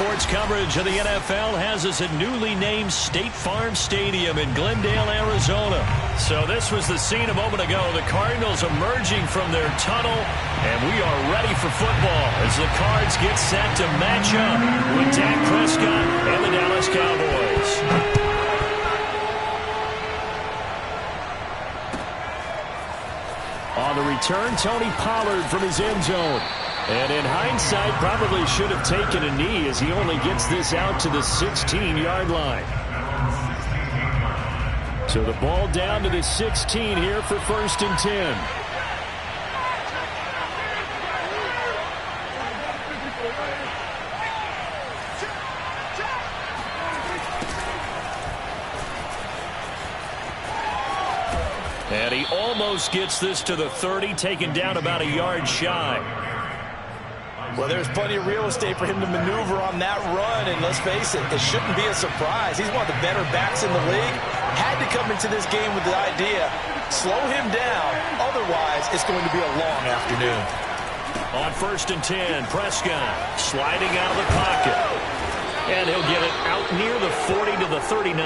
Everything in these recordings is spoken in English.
Sports coverage of the NFL has us at newly named State Farm Stadium in Glendale, Arizona. So this was the scene a moment ago. The Cardinals emerging from their tunnel, and we are ready for football as the Cards get set to match up with Dak Prescott and the Dallas Cowboys. On the return, Tony Pollard from his end zone. And in hindsight, probably should have taken a knee as he only gets this out to the 16-yard line. So the ball down to the 16 here for 1st and 10. And he almost gets this to the 30, taken down about a yard shy. Well, there's plenty of real estate for him to maneuver on that run, and let's face it, it shouldn't be a surprise. He's one of the better backs in the league. Had to come into this game with the idea, slow him down, otherwise it's going to be a long afternoon. On 1st and 10, Prescott sliding out of the pocket. And he'll get it out near the 40 to the 39.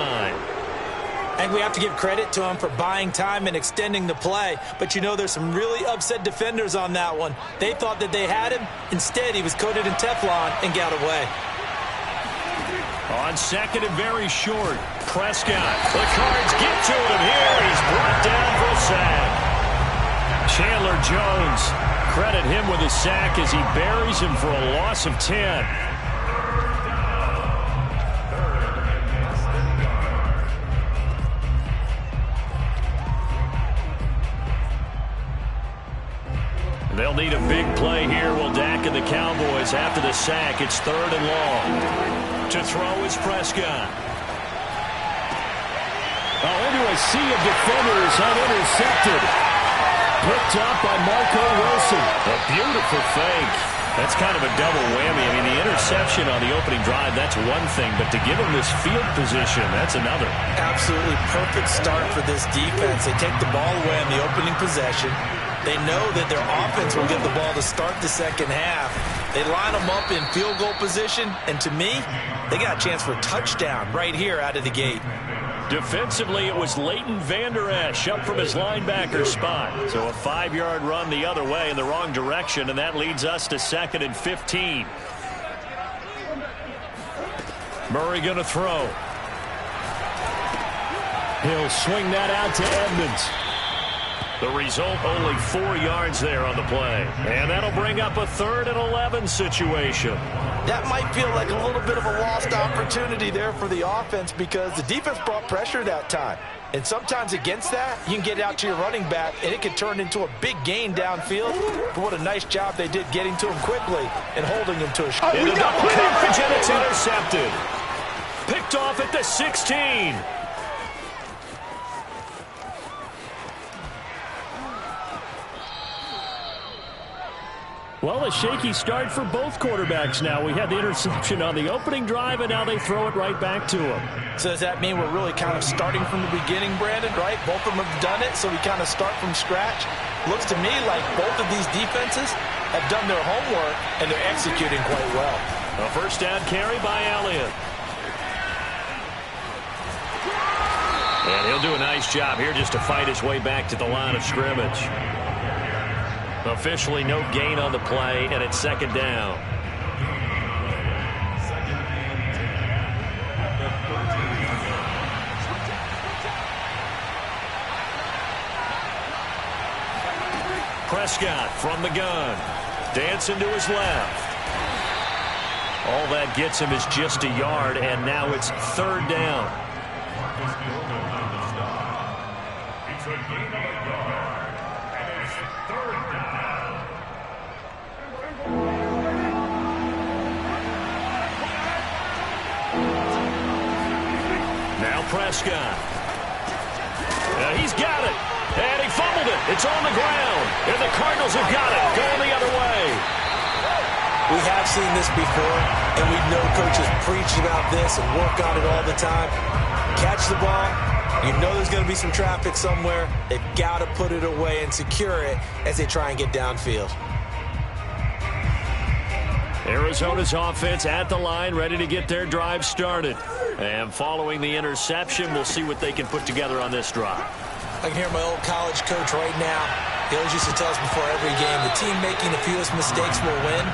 I think we have to give credit to him for buying time and extending the play. But, you know, there's some really upset defenders on that one. They thought that they had him. Instead, he was coated in Teflon and got away. On 2nd and very short, Prescott. The Cards get to him here. He's brought down for a sack. Chandler Jones, credit him with a sack as he buries him for a loss of 10. They'll need a big play here. Will Dak and the Cowboys after the sack. It's 3rd and long. To throw is Prescott. Into a sea of defenders, unintercepted. Picked up by Marco Wilson. A beautiful fake. That's kind of a double whammy. I mean, the interception on the opening drive, that's one thing. But to give him this field position, that's another. Absolutely perfect start for this defense. They take the ball away on the opening possession. They know that their offense will get the ball to start the second half. They line them up in field goal position, and to me, they got a chance for a touchdown right here out of the gate. Defensively, it was Leighton Vander Esch up from his linebacker spot. So a 5-yard run the other way in the wrong direction, and that leads us to 2nd and 15. Murray going to throw. He'll swing that out to Edmonds. The result, only 4 yards there on the play. And that'll bring up a 3rd and 11 situation. That might feel like a little bit of a lost opportunity there for the offense because the defense brought pressure that time. And sometimes against that, you can get out to your running back, and it can turn into a big gain downfield. But what a nice job they did getting to him quickly and holding him to a shot. In the double coverage, and it's intercepted. Picked off at the 16. Well, a shaky start for both quarterbacks now. We had the interception on the opening drive, and now they throw it right back to him. So does that mean we're really kind of starting from the beginning, Brandon, right? Both of them have done it, so we kind of start from scratch. Looks to me like both of these defenses have done their homework, and they're executing quite well. A 1st down carry by Elliott. And he'll do a nice job here just to fight his way back to the line of scrimmage. Officially no gain on the play, and it's 2nd down. Prescott from the gun. Dancing to his left. All that gets him is just a yard, and now it's 3rd down. It's a gain of a yard, and it's 3rd down. Now Prescott. He's got it. And he fumbled it. It's on the ground. And the Cardinals have got it. Going the other way. We have seen this before, and we know coaches preach about this and work on it all the time. Catch the ball. You know there's going to be some traffic somewhere. They've got to put it away and secure it as they try and get downfield. Arizona's offense at the line, ready to get their drive started. And following the interception, we'll see what they can put together on this drive. I can hear my old college coach right now. He always used to tell us before every game, the team making the fewest mistakes will win.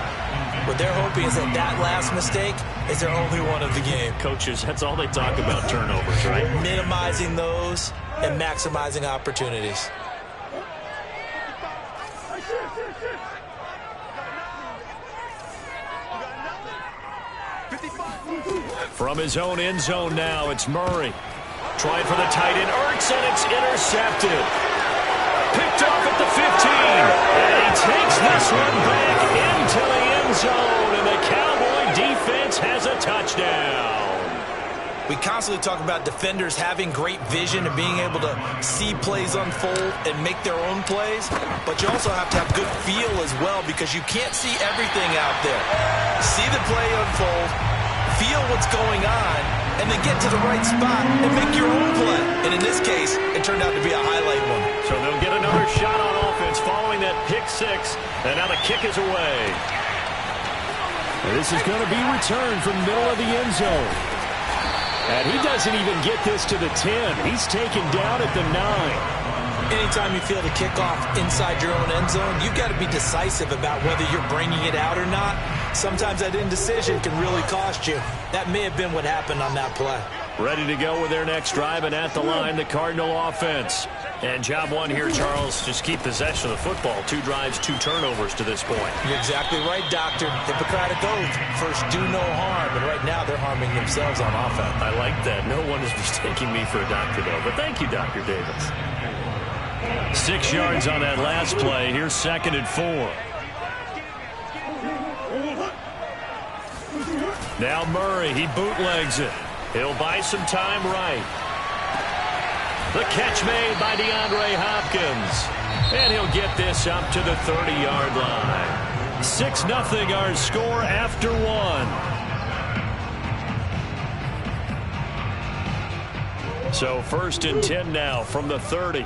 What they're hoping is that that last mistake is their only one of the game. Coaches, that's all they talk about, turnovers, right? Minimizing those and maximizing opportunities. From his own end zone now, it's Murray. Trying for the tight end, Ertz, and it's intercepted. Picked off at the 15. And he takes this one back into the end zone, and the Cowboy defense has a touchdown. We constantly talk about defenders having great vision and being able to see plays unfold and make their own plays, but you also have to have good feel as well because you can't see everything out there. See the play unfold, feel what's going on, and then get to the right spot and make your own play. And in this case, it turned out to be a highlight one. So they'll get another shot on offense following that pick six, and now the kick is away. And this is going to be returned from the middle of the end zone. And he doesn't even get this to the 10. He's taken down at the 9. Anytime you feel the kickoff inside your own end zone, you've got to be decisive about whether you're bringing it out or not. Sometimes that indecision can really cost you. That may have been what happened on that play. Ready to go with their next drive, and at the line, the Cardinal offense. And job one here, Charles, just keep possession of the football. 2 drives, 2 turnovers to this point. You're exactly right, Doctor. Hippocratic oath. First, do no harm. And right now, they're harming themselves on offense. I like that. No one is mistaking me for a doctor, though. But thank you, Dr. Davis. 6 yards on that last play. Here's 2nd and 4. Now Murray, he bootlegs it. He'll buy some time right. The catch made by DeAndre Hopkins. And he'll get this up to the 30-yard line. 6-0 our score after 1. So 1st and 10 now from the 30.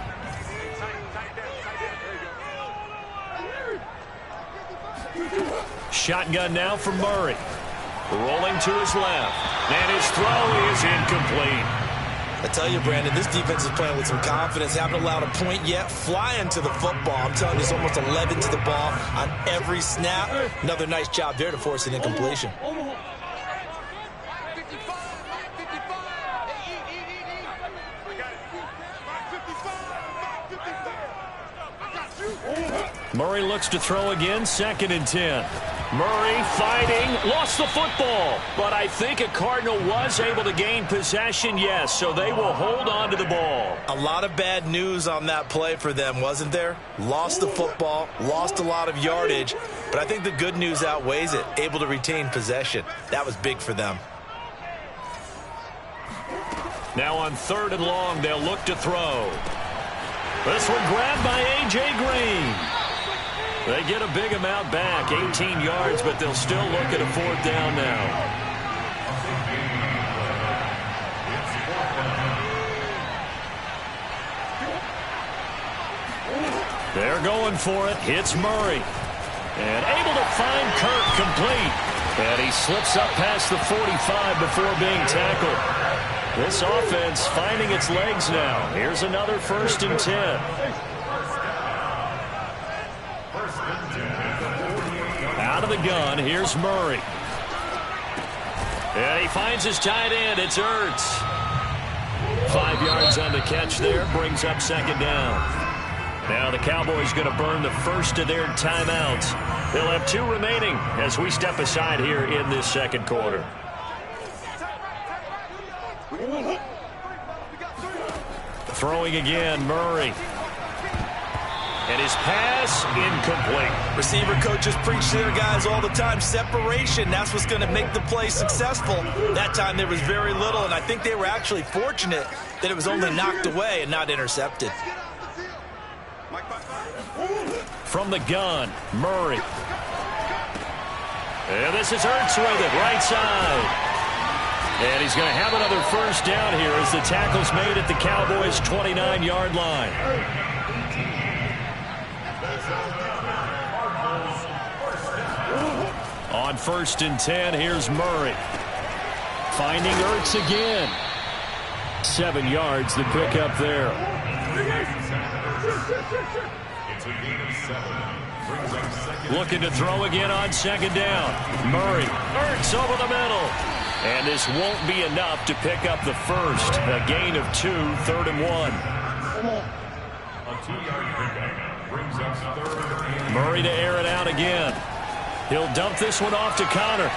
Shotgun now for Murray. Rolling to his left. And his throw is incomplete. I tell you, Brandon, this defense is playing with some confidence. Haven't allowed a point yet. Flying to the football. I'm telling you, it's almost 11 to the ball on every snap. Another nice job there to force an incompletion. Murray looks to throw again, 2nd and 10. Murray fighting, lost the football. But I think a Cardinal was able to gain possession, yes, so they will hold on to the ball. A lot of bad news on that play for them, wasn't there? Lost the football, lost a lot of yardage, but I think the good news outweighs it. Able to retain possession. That was big for them. Now on 3rd and long, they'll look to throw. This one grabbed by A.J. Green. They get a big amount back, 18 yards, but they'll still look at a 4th down now. They're going for it. Hits Murray. And able to find Kirk complete. And he slips up past the 45 before being tackled. This offense finding its legs now. Here's another 1st and 10. Out of the gun, here's Murray. And he finds his tight end. It's Ertz. 5 yards on the catch there. Brings up 2nd down. Now the Cowboys going to burn the first of their timeouts. They'll have 2 remaining as we step aside here in this 2nd quarter. Throwing again, Murray. And his pass incomplete. Receiver coaches preach to their guys all the time. Separation, that's what's going to make the play successful. That time there was very little, and I think they were actually fortunate that it was only knocked away and not intercepted. From the gun, Murray. And this is Ertz with it, right side. And he's going to have another 1st down here as the tackle's made at the Cowboys' 29-yard line. On on 1st and 10. Here's Murray. Finding Ertz again. 7 yards the pick up there. Looking to throw again on 2nd down. Murray. Ertz over the middle. And this won't be enough to pick up the first. A gain of 2, 3rd and 1. A 2-yard pickup brings us 3rd and... Murray to air it out again. He'll dump this one off to Connor.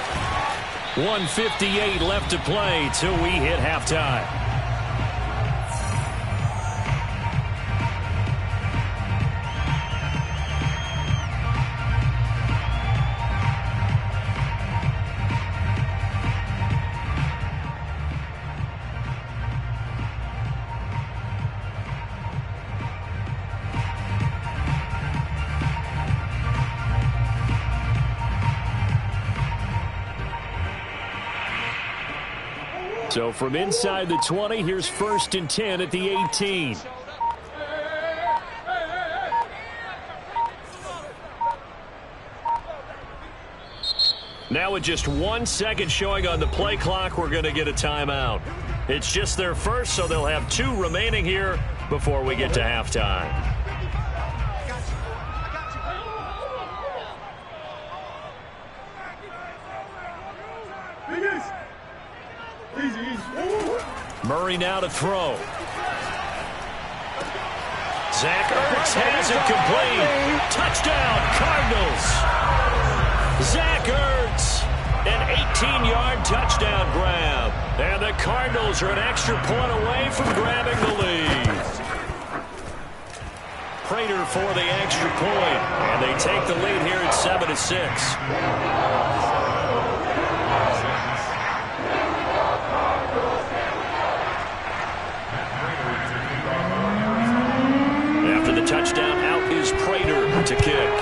1:58 left to play till we hit halftime. So from inside the 20, here's 1st and 10 at the 18. Now with just 1 second showing on the play clock, we're going to get a timeout. It's just their first, so they'll have 2 remaining here before we get to halftime. Murray now to throw. Zach Ertz has it complete. Touchdown, Cardinals. Zach Ertz, an 18-yard touchdown grab. And the Cardinals are an extra point away from grabbing the lead. Prater for the extra point. And they take the lead here at 7-6. Touchdown, out is Prater to kick.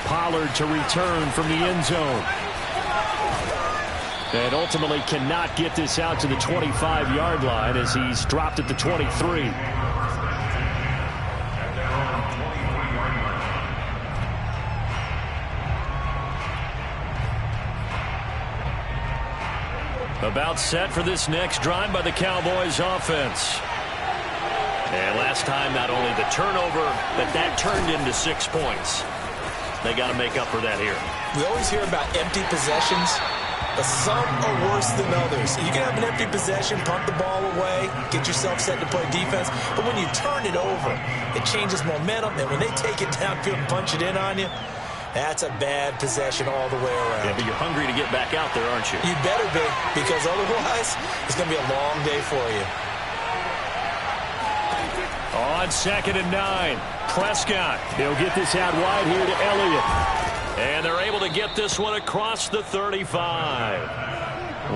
Pollard to return from the end zone. And ultimately cannot get this out to the 25-yard line as he's dropped at the 23. About set for this next drive by the Cowboys offense. And last time, not only the turnover, but that turned into 6 points. They got to make up for that here. We always hear about empty possessions, but some are worse than others. You can have an empty possession, punt the ball away, get yourself set to play defense, but when you turn it over, it changes momentum, and when they take it downfield and punch it in on you, that's a bad possession all the way around. Yeah, but you're hungry to get back out there, aren't you? You better be, because otherwise, it's going to be a long day for you. On 2nd and 9, Prescott. He'll get this out wide here to Elliott. And they're able to get this one across the 35.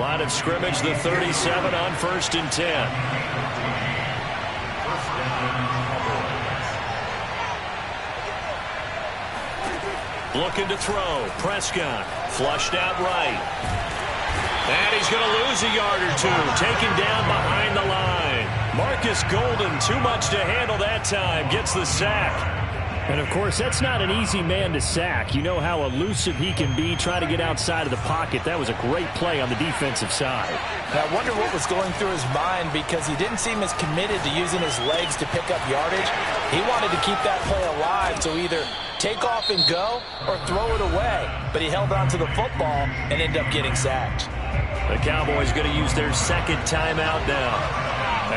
Line of scrimmage, the 37 on 1st and 10. Looking to throw. Prescott flushed out right. And he's going to lose a yard or 2. Taken down behind the line. Marcus Golden, too much to handle that time. Gets the sack. And, of course, that's not an easy man to sack. You know how elusive he can be trying to get outside of the pocket. That was a great play on the defensive side. Now, I wonder what was going through his mind, because he didn't seem as committed to using his legs to pick up yardage. He wanted to keep that play alive to either take off and go or throw it away. But he held on to the football and ended up getting sacked. The Cowboys going to use their 2nd timeout now,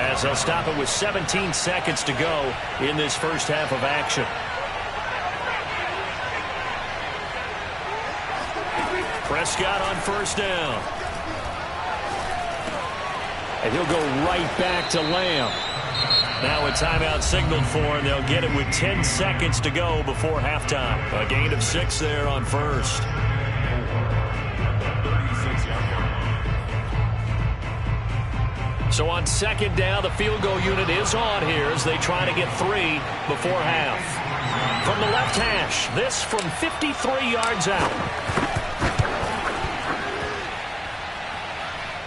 as they'll stop it with 17 seconds to go in this first half of action. Prescott on 1st down. And he'll go right back to Lamb. Now a timeout signaled for, and they'll get it with 10 seconds to go before halftime. A gain of 6 there on 1st. So on 2nd down, the field goal unit is on here as they try to get 3 before half. From the left hash, this from 53 yards out.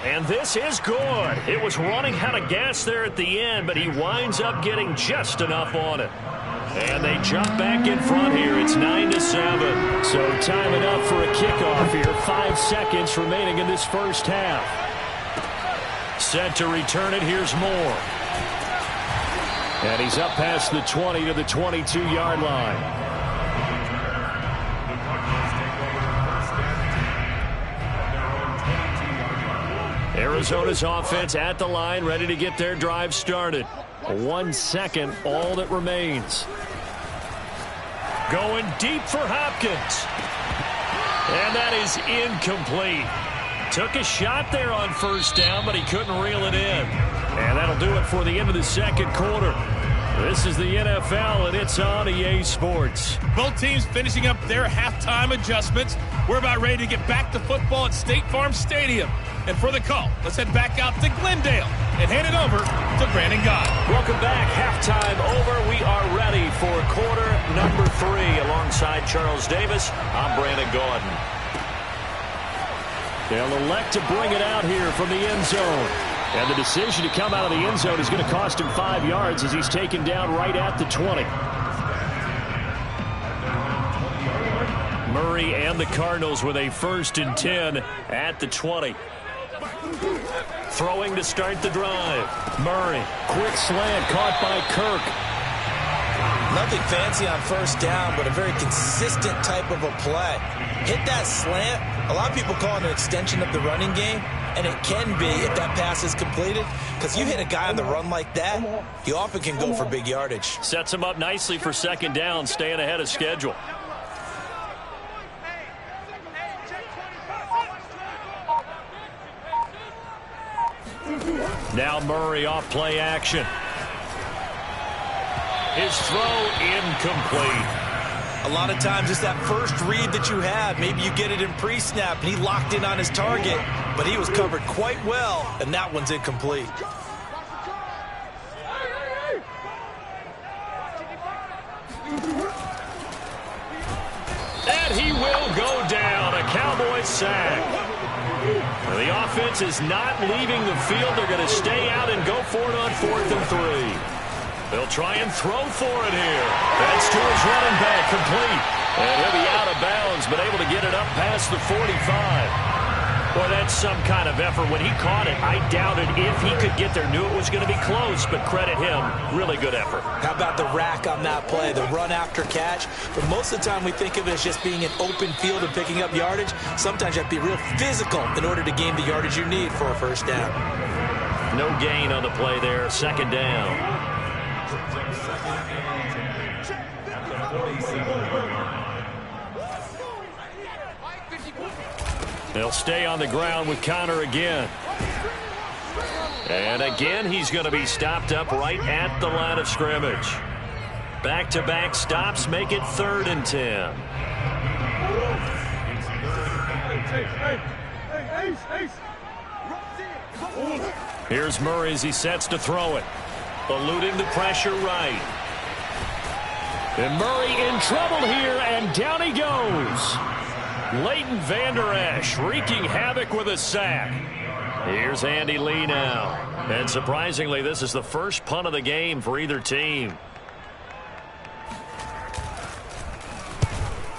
And this is good. It was running out of gas there at the end, but he winds up getting just enough on it. And they jump back in front here. It's 9-7. So timing up for a kickoff here. 5 seconds remaining in this first half. Set to return it. Here's Moore. And he's up past the 20 to the 22-yard line. Arizona's offense at the line, ready to get their drive started. 1 second, all that remains. Going deep for Hopkins. And that is incomplete. Took a shot there on first down, but he couldn't reel it in. And that'll do it for the end of the second quarter. This is the NFL, and it's on EA Sports. Both teams finishing up their halftime adjustments. We're about ready to get back to football at State Farm Stadium. And for the call, let's head back out to Glendale and hand it over to Brandon Gaudin. Welcome back. Halftime over. We are ready for quarter number 3. Alongside Charles Davis, I'm Brandon Gaudin. They'll elect to bring it out here from the end zone. And the decision to come out of the end zone is going to cost him 5 yards as he's taken down right at the 20. Murray and the Cardinals with a 1st and 10 at the 20. Throwing to start the drive. Murray, quick slant caught by Kirk. Nothing fancy on first down, but a very consistent type of a play. Hit that slant. A lot of people call it an extension of the running game, and it can be if that pass is completed, because you hit a guy on the run like that, he often can go for big yardage. Sets him up nicely for 2nd down, staying ahead of schedule. Now Murray off play action. His throw incomplete. A lot of times it's that first read that you have. Maybe you get it in pre-snap, and he locked in on his target, but he was covered quite well, and that one's incomplete. And he will go down. A Cowboy sack. The offense is not leaving the field. They're going to stay out and go for it on 4th and 3. They'll try and throw for it here. That's to his running back, complete. And he'll be out of bounds, but able to get it up past the 45. Boy, that's some kind of effort. When he caught it, I doubted if he could get there. Knew it was going to be close, but credit him. Really good effort. How about the rack on that play, the run after catch? But most of the time we think of it as just being an open field and picking up yardage. Sometimes you have to be real physical in order to gain the yardage you need for a first down. No gain on the play there. 2nd down. They'll stay on the ground with Connor again. And again, he's going to be stopped up right at the line of scrimmage. Back-to-back stops make it 3rd and 10. Here's Murray as he sets to throw it. Eluding the pressure right. And Murray in trouble here, and down he goes. Leighton Vander Esch wreaking havoc with a sack. Here's Andy Lee now. And surprisingly, this is the first punt of the game for either team.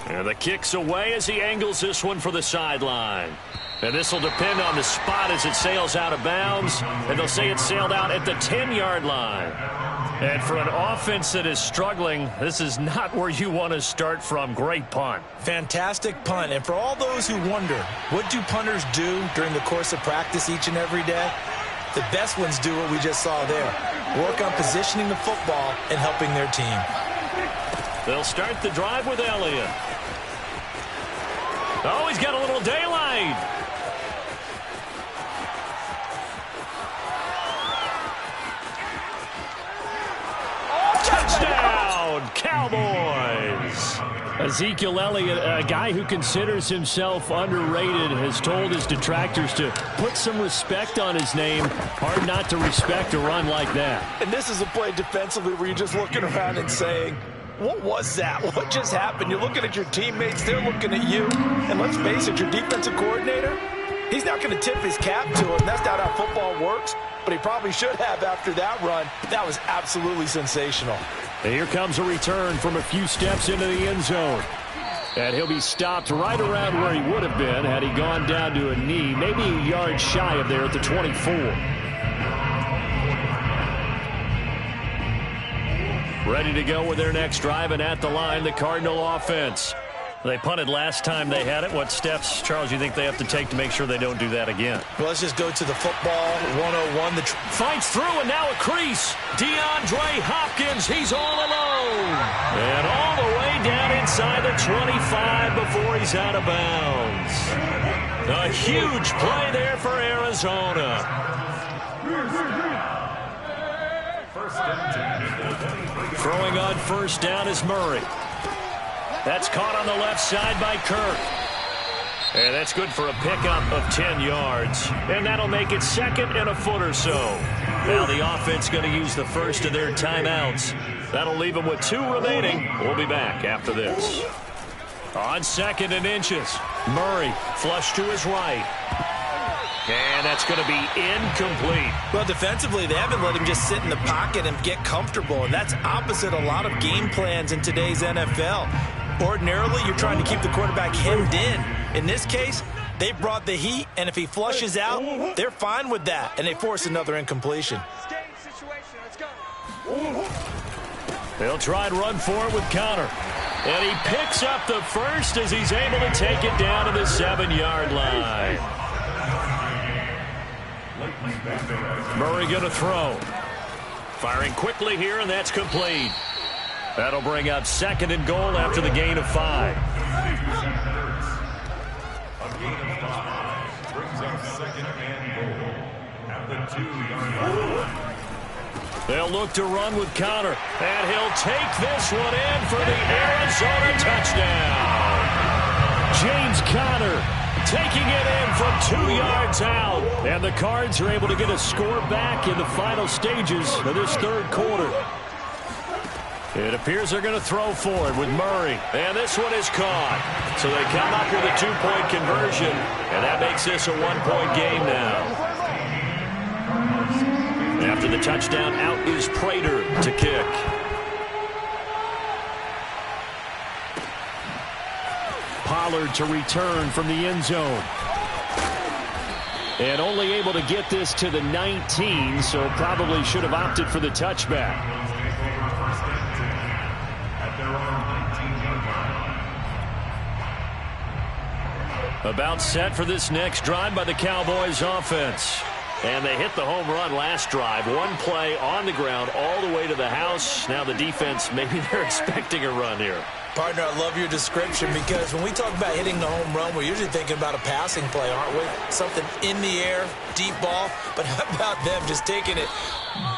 And the kick's away as he angles this one for the sideline. And this will depend on the spot as it sails out of bounds. And they'll say it sailed out at the 10-yard line. And for an offense that is struggling, this is not where you want to start from. Great punt. Fantastic punt. And for all those who wonder, what do punters do during the course of practice each and every day? The best ones do what we just saw there. Work on positioning the football and helping their team. They'll start the drive with Elliott. Oh, he's got a little daylight. Touchdown, Cowboys. Ezekiel Elliott, a guy who considers himself underrated, has told his detractors to put some respect on his name. Hard not to respect a run like that. And this is a play defensively where you're just looking around and saying, what was that? What just happened? You're looking at your teammates. They're looking at you. And let's face it, your defensive coordinator, he's not going to tip his cap to him. That's not how football works. But he probably should have after that run. That was absolutely sensational. And here comes a return from a few steps into the end zone. And he'll be stopped right around where he would have been had he gone down to a knee, maybe a yard shy of there at the 24. Ready to go with their next drive, and at the line, the Cardinal offense. They punted last time they had it. What steps, Charles, you think they have to take to make sure they don't do that again? Well, let's just go to the football 101. Fights through, and now a crease. DeAndre Hopkins, he's all alone. And all the way down inside the 25 before he's out of bounds. A huge play there for Arizona. Throwing on first down is Murray. That's caught on the left side by Kirk. And that's good for a pickup of 10 yards. And that'll make it second and a foot or so. Now the offense going to use the first of their timeouts. That'll leave them with 2 remaining. We'll be back after this. On second and inches, Murray flush to his right. And that's going to be incomplete. Well, defensively, they haven't let him just sit in the pocket and get comfortable. And that's opposite a lot of game plans in today's NFL. Ordinarily, you're trying to keep the quarterback hemmed in. In this case, they brought the heat, and if he flushes out, they're fine with that, and they force another incompletion. They'll try and run for it with Connor. And he picks up the first as he's able to take it down to the 7-yard line. Murray going to throw. Firing quickly here, and that's complete. That'll bring up second and goal after the gain of 5. They'll look to run with Connor, and he'll take this one in for the Arizona touchdown. James Conner taking it in from 2 yards out, and the Cards are able to get a score back in the final stages of this third quarter. It appears they're going to throw for it with Murray. And this one is caught. So they come up with a 2-point conversion. And that makes this a 1-point game now. After the touchdown, out is Prater to kick. Pollard to return from the end zone. And only able to get this to the 19, so probably should have opted for the touchback. About set for this next drive by the Cowboys offense. And they hit the home run last drive. One play on the ground all the way to the house. Now the defense, maybe they're expecting a run here. Partner, I love your description because when we talk about hitting the home run, we're usually thinking about a passing play, aren't we? Something in the air, deep ball. But how about them just taking it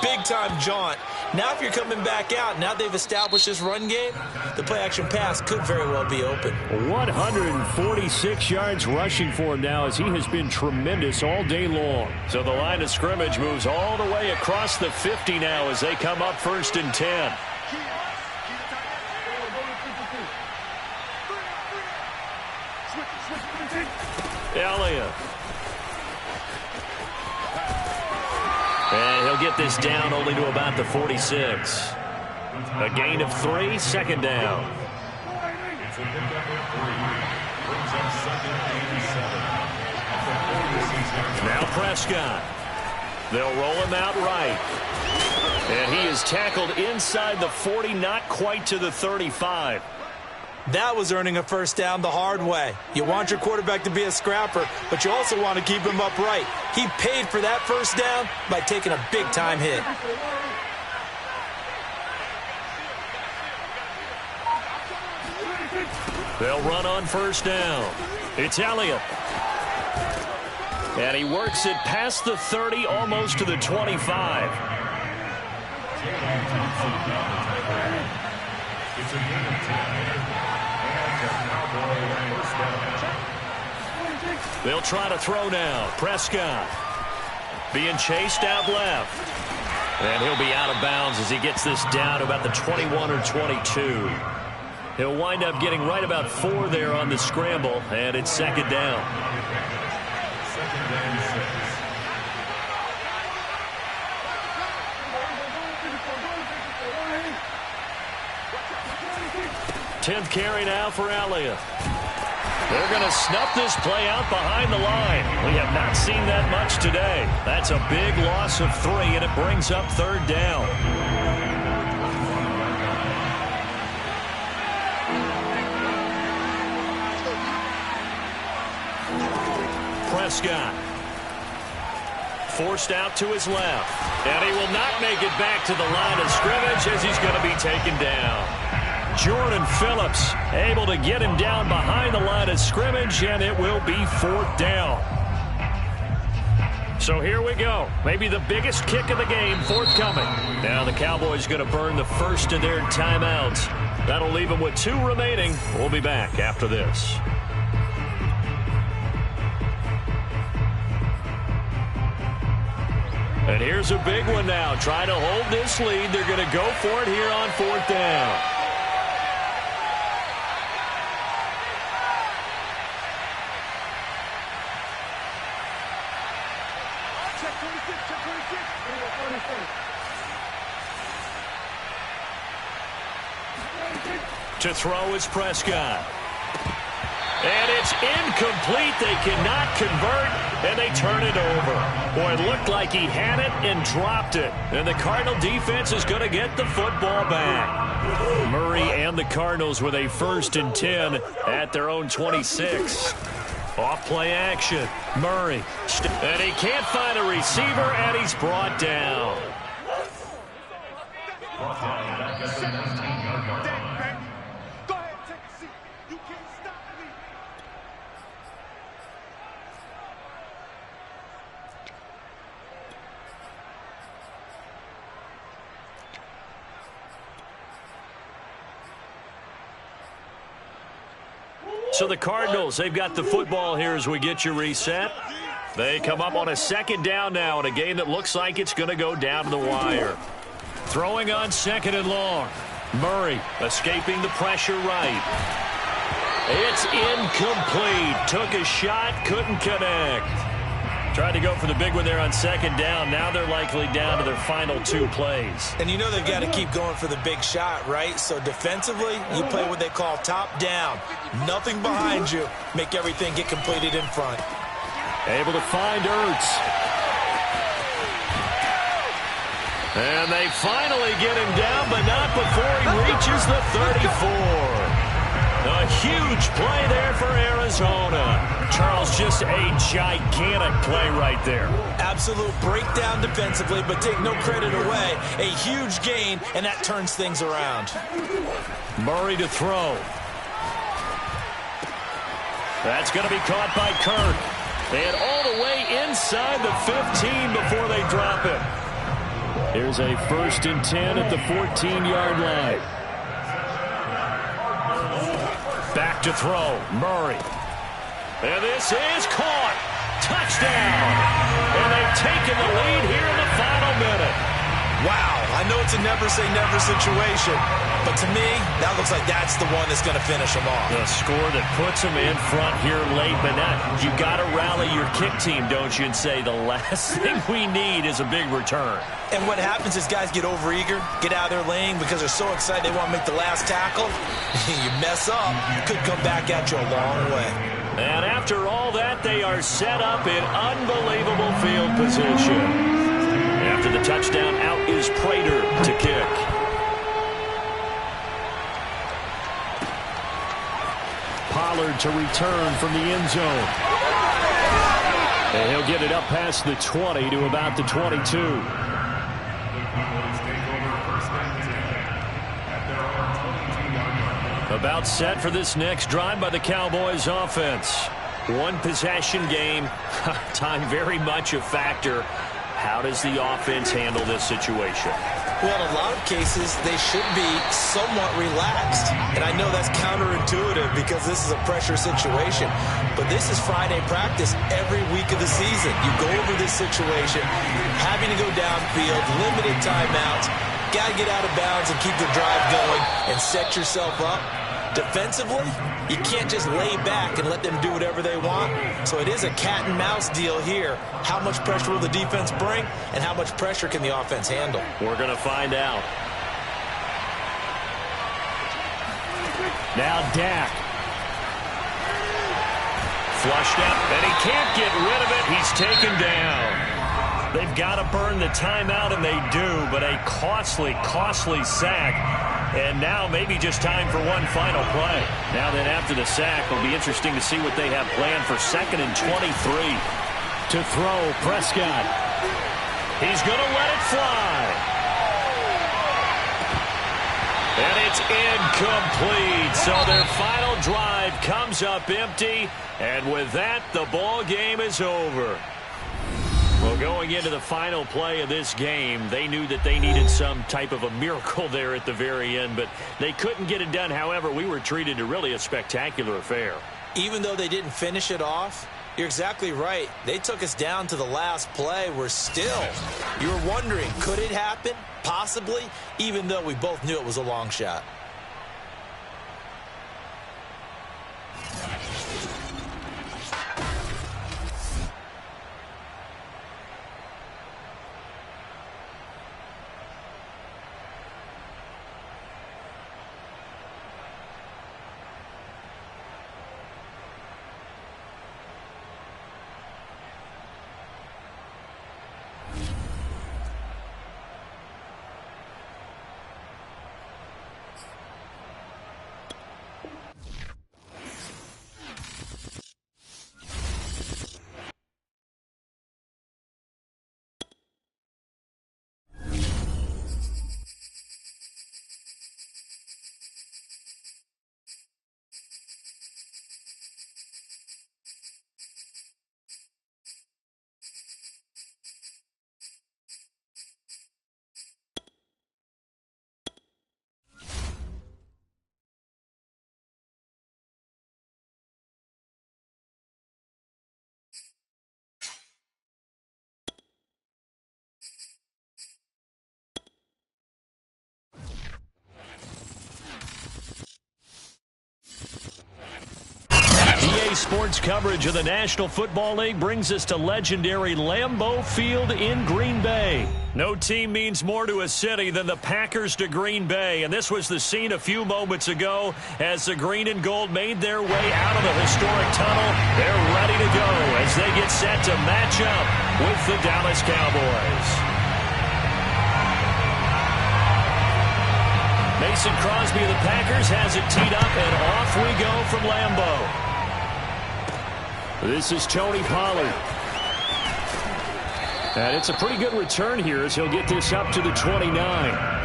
big-time jaunt? Now if you're coming back out, now they've established this run game, the play-action pass could very well be open. 146 yards rushing for him now as he has been tremendous all day long. So the line of scrimmage moves all the way across the 50 now as they come up 1st and 10. Elliott. And he'll get this down only to about the 46. A gain of 3, 2nd down. Now Prescott. They'll roll him out right. And he is tackled inside the 40, not quite to the 35. That was earning a first down the hard way. You want your quarterback to be a scrapper, but you also want to keep him upright. He paid for that first down by taking a big-time hit. They'll run on first down. It's Elliott. And he works it past the 30, almost to the 25. It's a gain of 10. They'll try to throw now. Prescott being chased out left. And he'll be out of bounds as he gets this down to about the 21 or 22. He'll wind up getting right about 4 there on the scramble, and it's 2nd down. 10th carry now for Elliott. They're going to snuff this play out behind the line. We have not seen that much today. That's a big loss of 3, and it brings up 3rd down. Prescott. Forced out to his left. And he will not make it back to the line of scrimmage as he's going to be taken down. Jordan Phillips able to get him down behind the line of scrimmage, and it will be 4th down. So here we go. Maybe the biggest kick of the game forthcoming. Now the Cowboys going to burn the first of their timeouts. That'll leave them with 2 remaining. We'll be back after this. And here's a big one now. Trying to hold this lead. They're going to go for it here on 4th down. To throw is Prescott. And it's incomplete. They cannot convert, and they turn it over. Boy, it looked like he had it and dropped it. And the Cardinal defense is going to get the football back. Murray and the Cardinals with a 1st and 10 at their own 26. Off play action. Murray. And he can't find a receiver, and he's brought down. So the Cardinals, they've got the football here as we get you reset. They come up on a 2nd down now in a game that looks like it's going to go down to the wire. Throwing on 2nd and long. Murray escaping the pressure right. It's incomplete. Took a shot, couldn't connect. Tried to go for the big one there on 2nd down. Now they're likely down to their final 2 plays. And you know they've got to keep going for the big shot, right? So defensively, you play what they call top down. Nothing behind you. Make everything get completed in front. Able to find Ertz. And they finally get him down, but not before he reaches the 34. A huge play there for Arizona. Charles, just a gigantic play right there. Absolute breakdown defensively, but take no credit away. A huge gain, and that turns things around. Murray to throw. That's going to be caught by Kirk. And all the way inside the 15 before they drop it. Here's a 1st and 10 at the 14-yard line. Back to throw. Murray. And this is caught. Touchdown. And they've taken the lead here in the final minute. Wow. I know it's a never-say-never situation, but to me, that looks like that's the one that's going to finish them off. The score that puts them in front here late, but now you got to rally your kick team, don't you, and say the last thing we need is a big return. And what happens is guys get overeager, get out of their lane because they're so excited they want to make the last tackle. You mess up, could come back at you a long way. And after all that, they are set up in unbelievable field position. After the touchdown, out is Prater to kick. Pollard to return from the end zone. And he'll get it up past the 20 to about the 22. About set for this next drive by the Cowboys offense. One possession game. Time very much a factor. How does the offense handle this situation? Well, in a lot of cases, they should be somewhat relaxed. And I know that's counterintuitive because this is a pressure situation. But this is Friday practice every week of the season. You go over this situation, having to go downfield, limited timeouts, got to get out of bounds and keep the drive going and set yourself up. Defensively, you can't just lay back and let them do whatever they want. So it is a cat and mouse deal here. How much pressure will the defense bring, and how much pressure can the offense handle? We're going to find out. Now Dak. Flushed up, and he can't get rid of it. He's taken down. They've got to burn the timeout, and they do, but a costly, costly sack. And now maybe just time for one final play. Now then, after the sack, it'll be interesting to see what they have planned for 2nd and 23. To throw, Prescott. He's going to let it fly. And it's incomplete. So their final drive comes up empty. And with that, the ball game is over. Well, going into the final play of this game, they knew that they needed some type of a miracle there at the very end, but they couldn't get it done. However, we were treated to really a spectacular affair. Even though they didn't finish it off, you're exactly right. They took us down to the last play. We're still, you were wondering, could it happen? Possibly, even though we both knew it was a long shot. Sports coverage of the National Football League brings us to legendary Lambeau Field in Green Bay. No team means more to a city than the Packers to Green Bay, and this was the scene a few moments ago as the green and gold made their way out of the historic tunnel. They're ready to go as they get set to match up with the Dallas Cowboys. Mason Crosby of the Packers has it teed up, and off we go from Lambeau. This is Tony Pollard. And it's a pretty good return here as he'll get this up to the 29.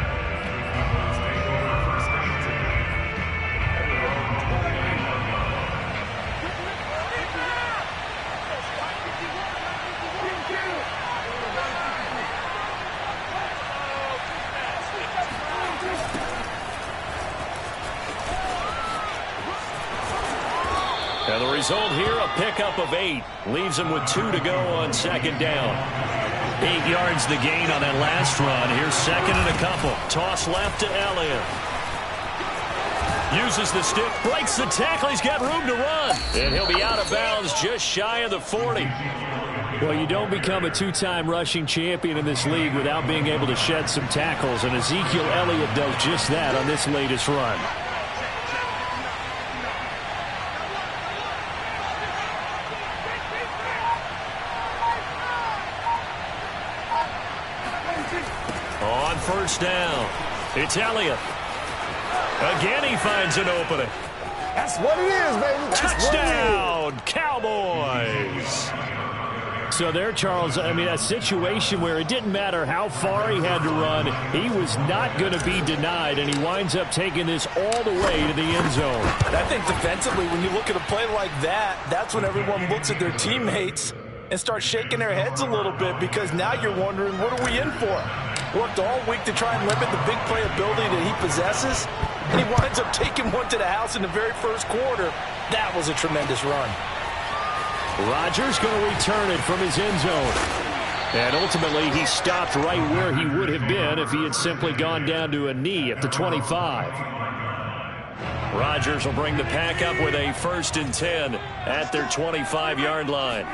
And the result here, a pickup of 8. Leaves him with 2 to go on 2nd down. 8 yards the gain on that last run. Here's 2nd and a couple. Toss left to Elliott. Uses the stick, breaks the tackle. He's got room to run. And he'll be out of bounds just shy of the 40. Well, you don't become a 2-time rushing champion in this league without being able to shed some tackles. And Ezekiel Elliott does just that on this latest run. On 1st down, it's Elliott. Again, he finds an opening. That's what it is, baby. That's touchdown, Cowboys. So there, Charles, I mean, a situation where it didn't matter how far he had to run, he was not going to be denied, and he winds up taking this all the way to the end zone. I think defensively, when you look at a play like that, that's when everyone looks at their teammates and starts shaking their heads a little bit, because now you're wondering, what are we in for? Worked all week to try and limit the big play ability that he possesses, and he winds up taking one to the house in the very first quarter. That was a tremendous run. Rodgers going to return it from his end zone. And ultimately, he stopped right where he would have been if he had simply gone down to a knee at the 25. Rodgers will bring the pack up with a 1st and 10 at their 25-yard line.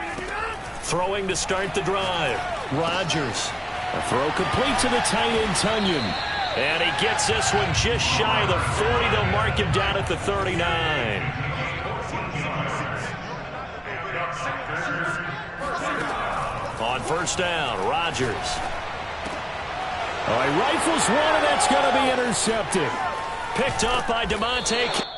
Throwing to start the drive. Rodgers. A throw complete to the tight end, Tunyon. And he gets this one just shy of the 40. They'll mark him down at the 39. On first down, Rodgers. All right, rifles one, and that's going to be intercepted. Picked up by DeMonte.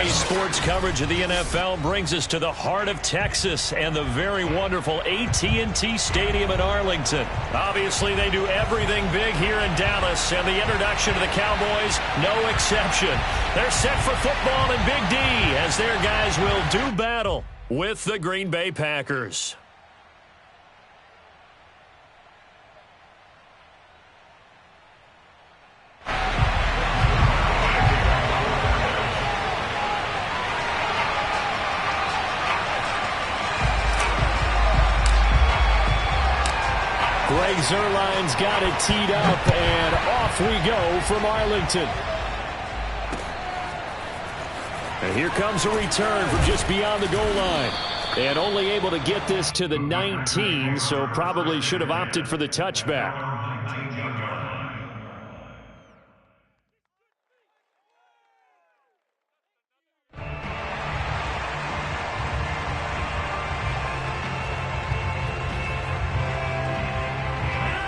Sports coverage of the NFL brings us to the heart of Texas and the very wonderful AT&T Stadium in Arlington. Obviously, they do everything big here in Dallas, and the introduction to the Cowboys, no exception. They're set for football in Big D as their guys will do battle with the Green Bay Packers. Greg Zuerlein's got it teed up, and off we go from Arlington. And here comes a return from just beyond the goal line. And only able to get this to the 19, so probably should have opted for the touchback.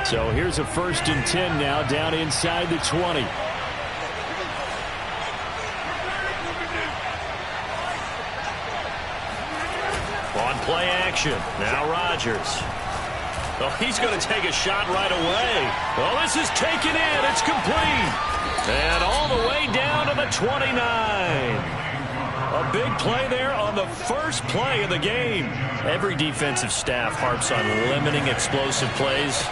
So here's a 1st and 10 now down inside the 20. On play action. Now Rodgers. Oh, he's going to take a shot right away. Well, this is taken in. It's complete. And all the way down to the 29. A big play there on the first play of the game. Every defensive staff harps on limiting explosive plays.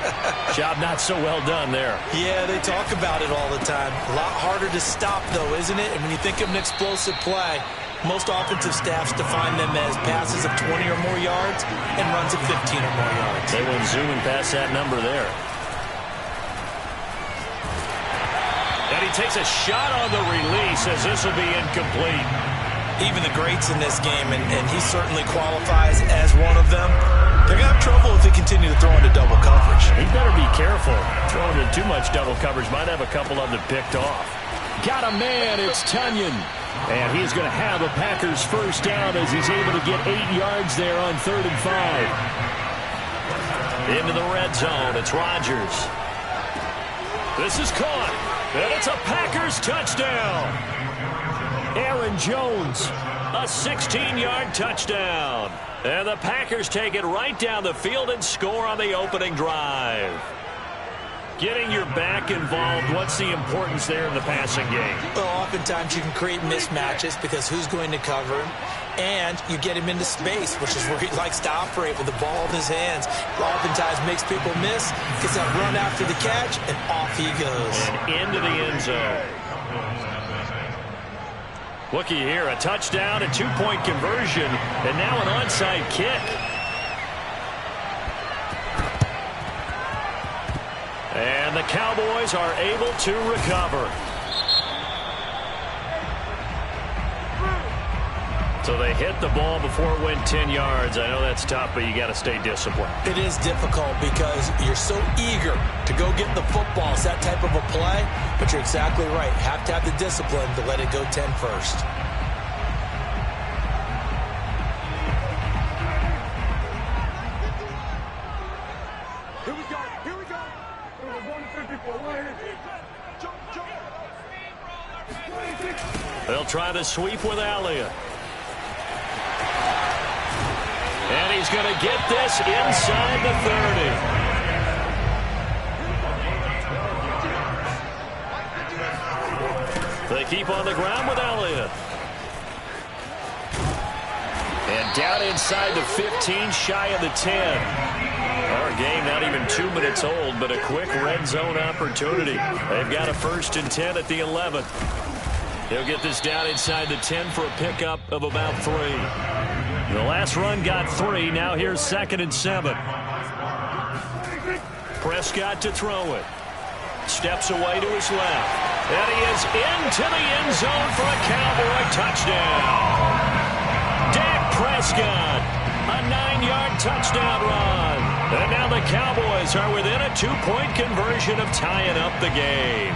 Job not so well done there. Yeah, they talk about it all the time. A lot harder to stop, though, isn't it? And when you think of an explosive play, most offensive staffs define them as passes of 20 or more yards and runs of 15 or more yards. They went zooming past that number there. And he takes a shot on the release as this will be incomplete. Even the greats in this game, and he certainly qualifies as one of them, they're going to have trouble if they continue to throw into double coverage. He better be careful. Throwing into too much double coverage might have a couple of them picked off. Got a man, it's Tunyon. And he's going to have a Packers first down as he's able to get 8 yards there on 3rd and 5. Into the red zone, it's Rodgers. This is caught, and it's a Packers touchdown. Aaron Jones, a 16-yard touchdown. And the Packers take it right down the field and score on the opening drive. Getting your back involved, what's the importance there in the passing game? Well, oftentimes you can create mismatches because who's going to cover him? And you get him into space, which is where he likes to operate with the ball in his hands. Oftentimes makes people miss, gets that run after the catch, and off he goes. And into the end zone. Looky here, a touchdown, a 2-point conversion, and now an onside kick. And the Cowboys are able to recover. So they hit the ball before it went 10 yards. I know that's tough, but you got to stay disciplined. It is difficult because you're so eager to go get the football. It's that type of a play, but you're exactly right. Have to have the discipline to let it go 10 first. They'll try the sweep with Elliott. And he's going to get this inside the 30. They keep on the ground with Elliott. And down inside the 15, shy of the 10. Our game not even 2 minutes old, but a quick red zone opportunity. They've got a 1st and 10 at the 11th. He'll get this down inside the 10 for a pickup of about 3. The last run got 3. Now here's 2nd and 7. Prescott to throw it. Steps away to his left. And he is into the end zone for a Cowboy touchdown. Dak Prescott, a 9-yard touchdown run. And now the Cowboys are within a 2-point conversion of tying up the game.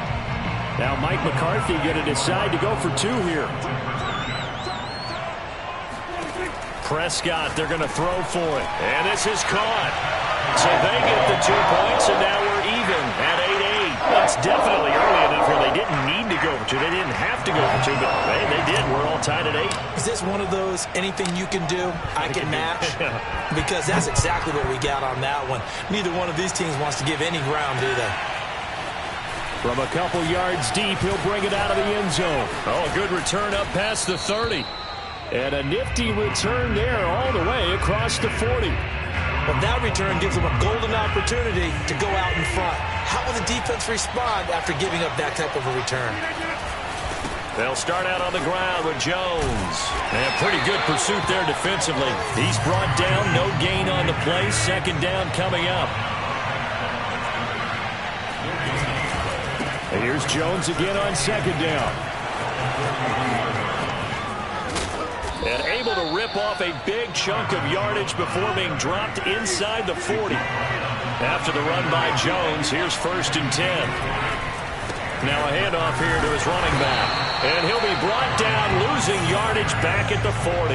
Now Mike McCarthy going to decide to go for 2 here. Prescott, they're going to throw for it. And this is caught. So they get the 2 points, and now we're even at 8-8. That's definitely early enough where they didn't need to go for 2. They didn't have to go for 2, but they did. We're all tied at 8. Is this one of those anything you can do, I can match? Because that's exactly what we got on that one. Neither one of these teams wants to give any ground, do they? From a couple yards deep, he'll bring it out of the end zone. Oh, a good return up past the 30. And a nifty return there all the way across the 40. Well, that return gives them a golden opportunity to go out in front. How will the defense respond after giving up that type of a return? They'll start out on the ground with Jones. And pretty good pursuit there defensively. He's brought down, no gain on the play. 2nd down coming up. And here's Jones again on 2nd down. And able to rip off a big chunk of yardage before being dropped inside the 40. After the run by Jones, here's 1st and 10. Now a handoff here to his running back. And he'll be brought down, losing yardage back at the 40.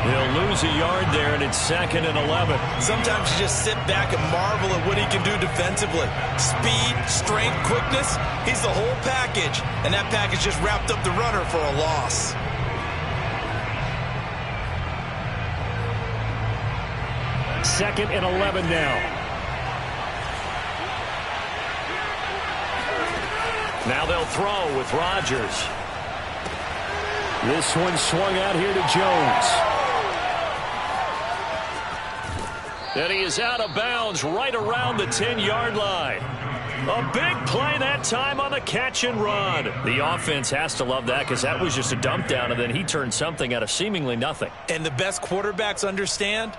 He'll lose a yard there, and it's 2nd and 11. Sometimes you just sit back and marvel at what he can do defensively. Speed, strength, quickness, he's the whole package. And that package just wrapped up the runner for a loss. Second and 11 now. Now they'll throw with Rodgers. This one swung out here to Jones. And he is out of bounds right around the 10-yard line. A big play that time on the catch and run. The offense has to love that because that was just a dump down, and then he turned something out of seemingly nothing. And the best quarterbacks understand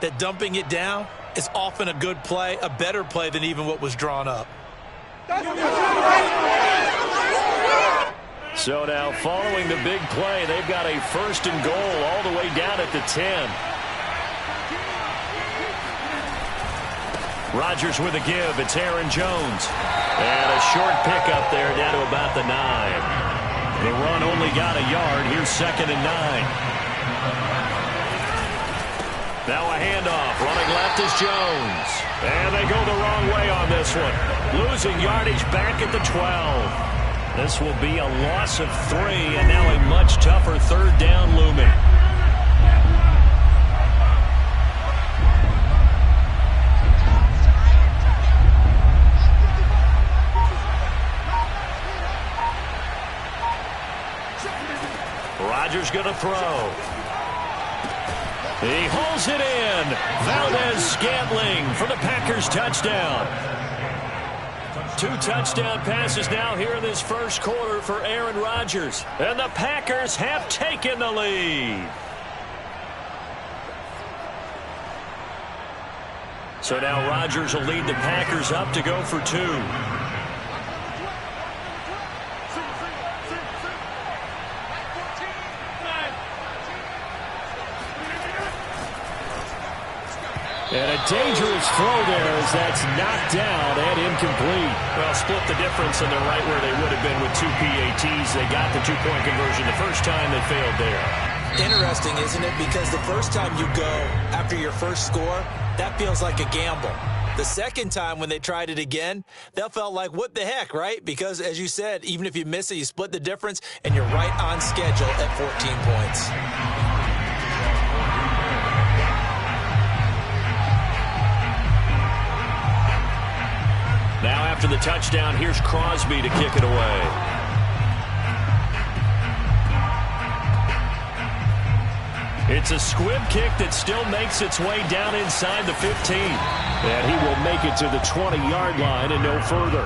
that dumping it down is often a good play, a better play than even what was drawn up. So now following the big play, they've got a 1st and goal all the way down at the 10. Rodgers with a give. It's Aaron Jones. And a short pickup there down to about the 9. The run only got a yard. Here's 2nd and 9. Now a handoff. Running left is Jones. And they go the wrong way on this one. Losing yardage back at the 12. This will be a loss of 3, and now a much tougher 3rd down looming. Rodgers going to throw. He holds it in. Valdez-Scantling for the Packers touchdown. 2 touchdown passes now here in this first quarter for Aaron Rodgers. And the Packers have taken the lead. So now Rodgers will lead the Packers up to go for 2. And a dangerous throw there as that's knocked down and incomplete. Well, split the difference, and they're right where they would have been with 2 PATs. They got the 2-point conversion the first time. They failed there. Interesting, isn't it? Because the first time you go after your first score, that feels like a gamble. The second time when they tried it again, they felt like, what the heck, right? Because, as you said, even if you miss it, you split the difference, and you're right on schedule at 14 points. Now after the touchdown, here's Crosby to kick it away. It's a squib kick that still makes its way down inside the 15. And he will make it to the 20-yard line and no further.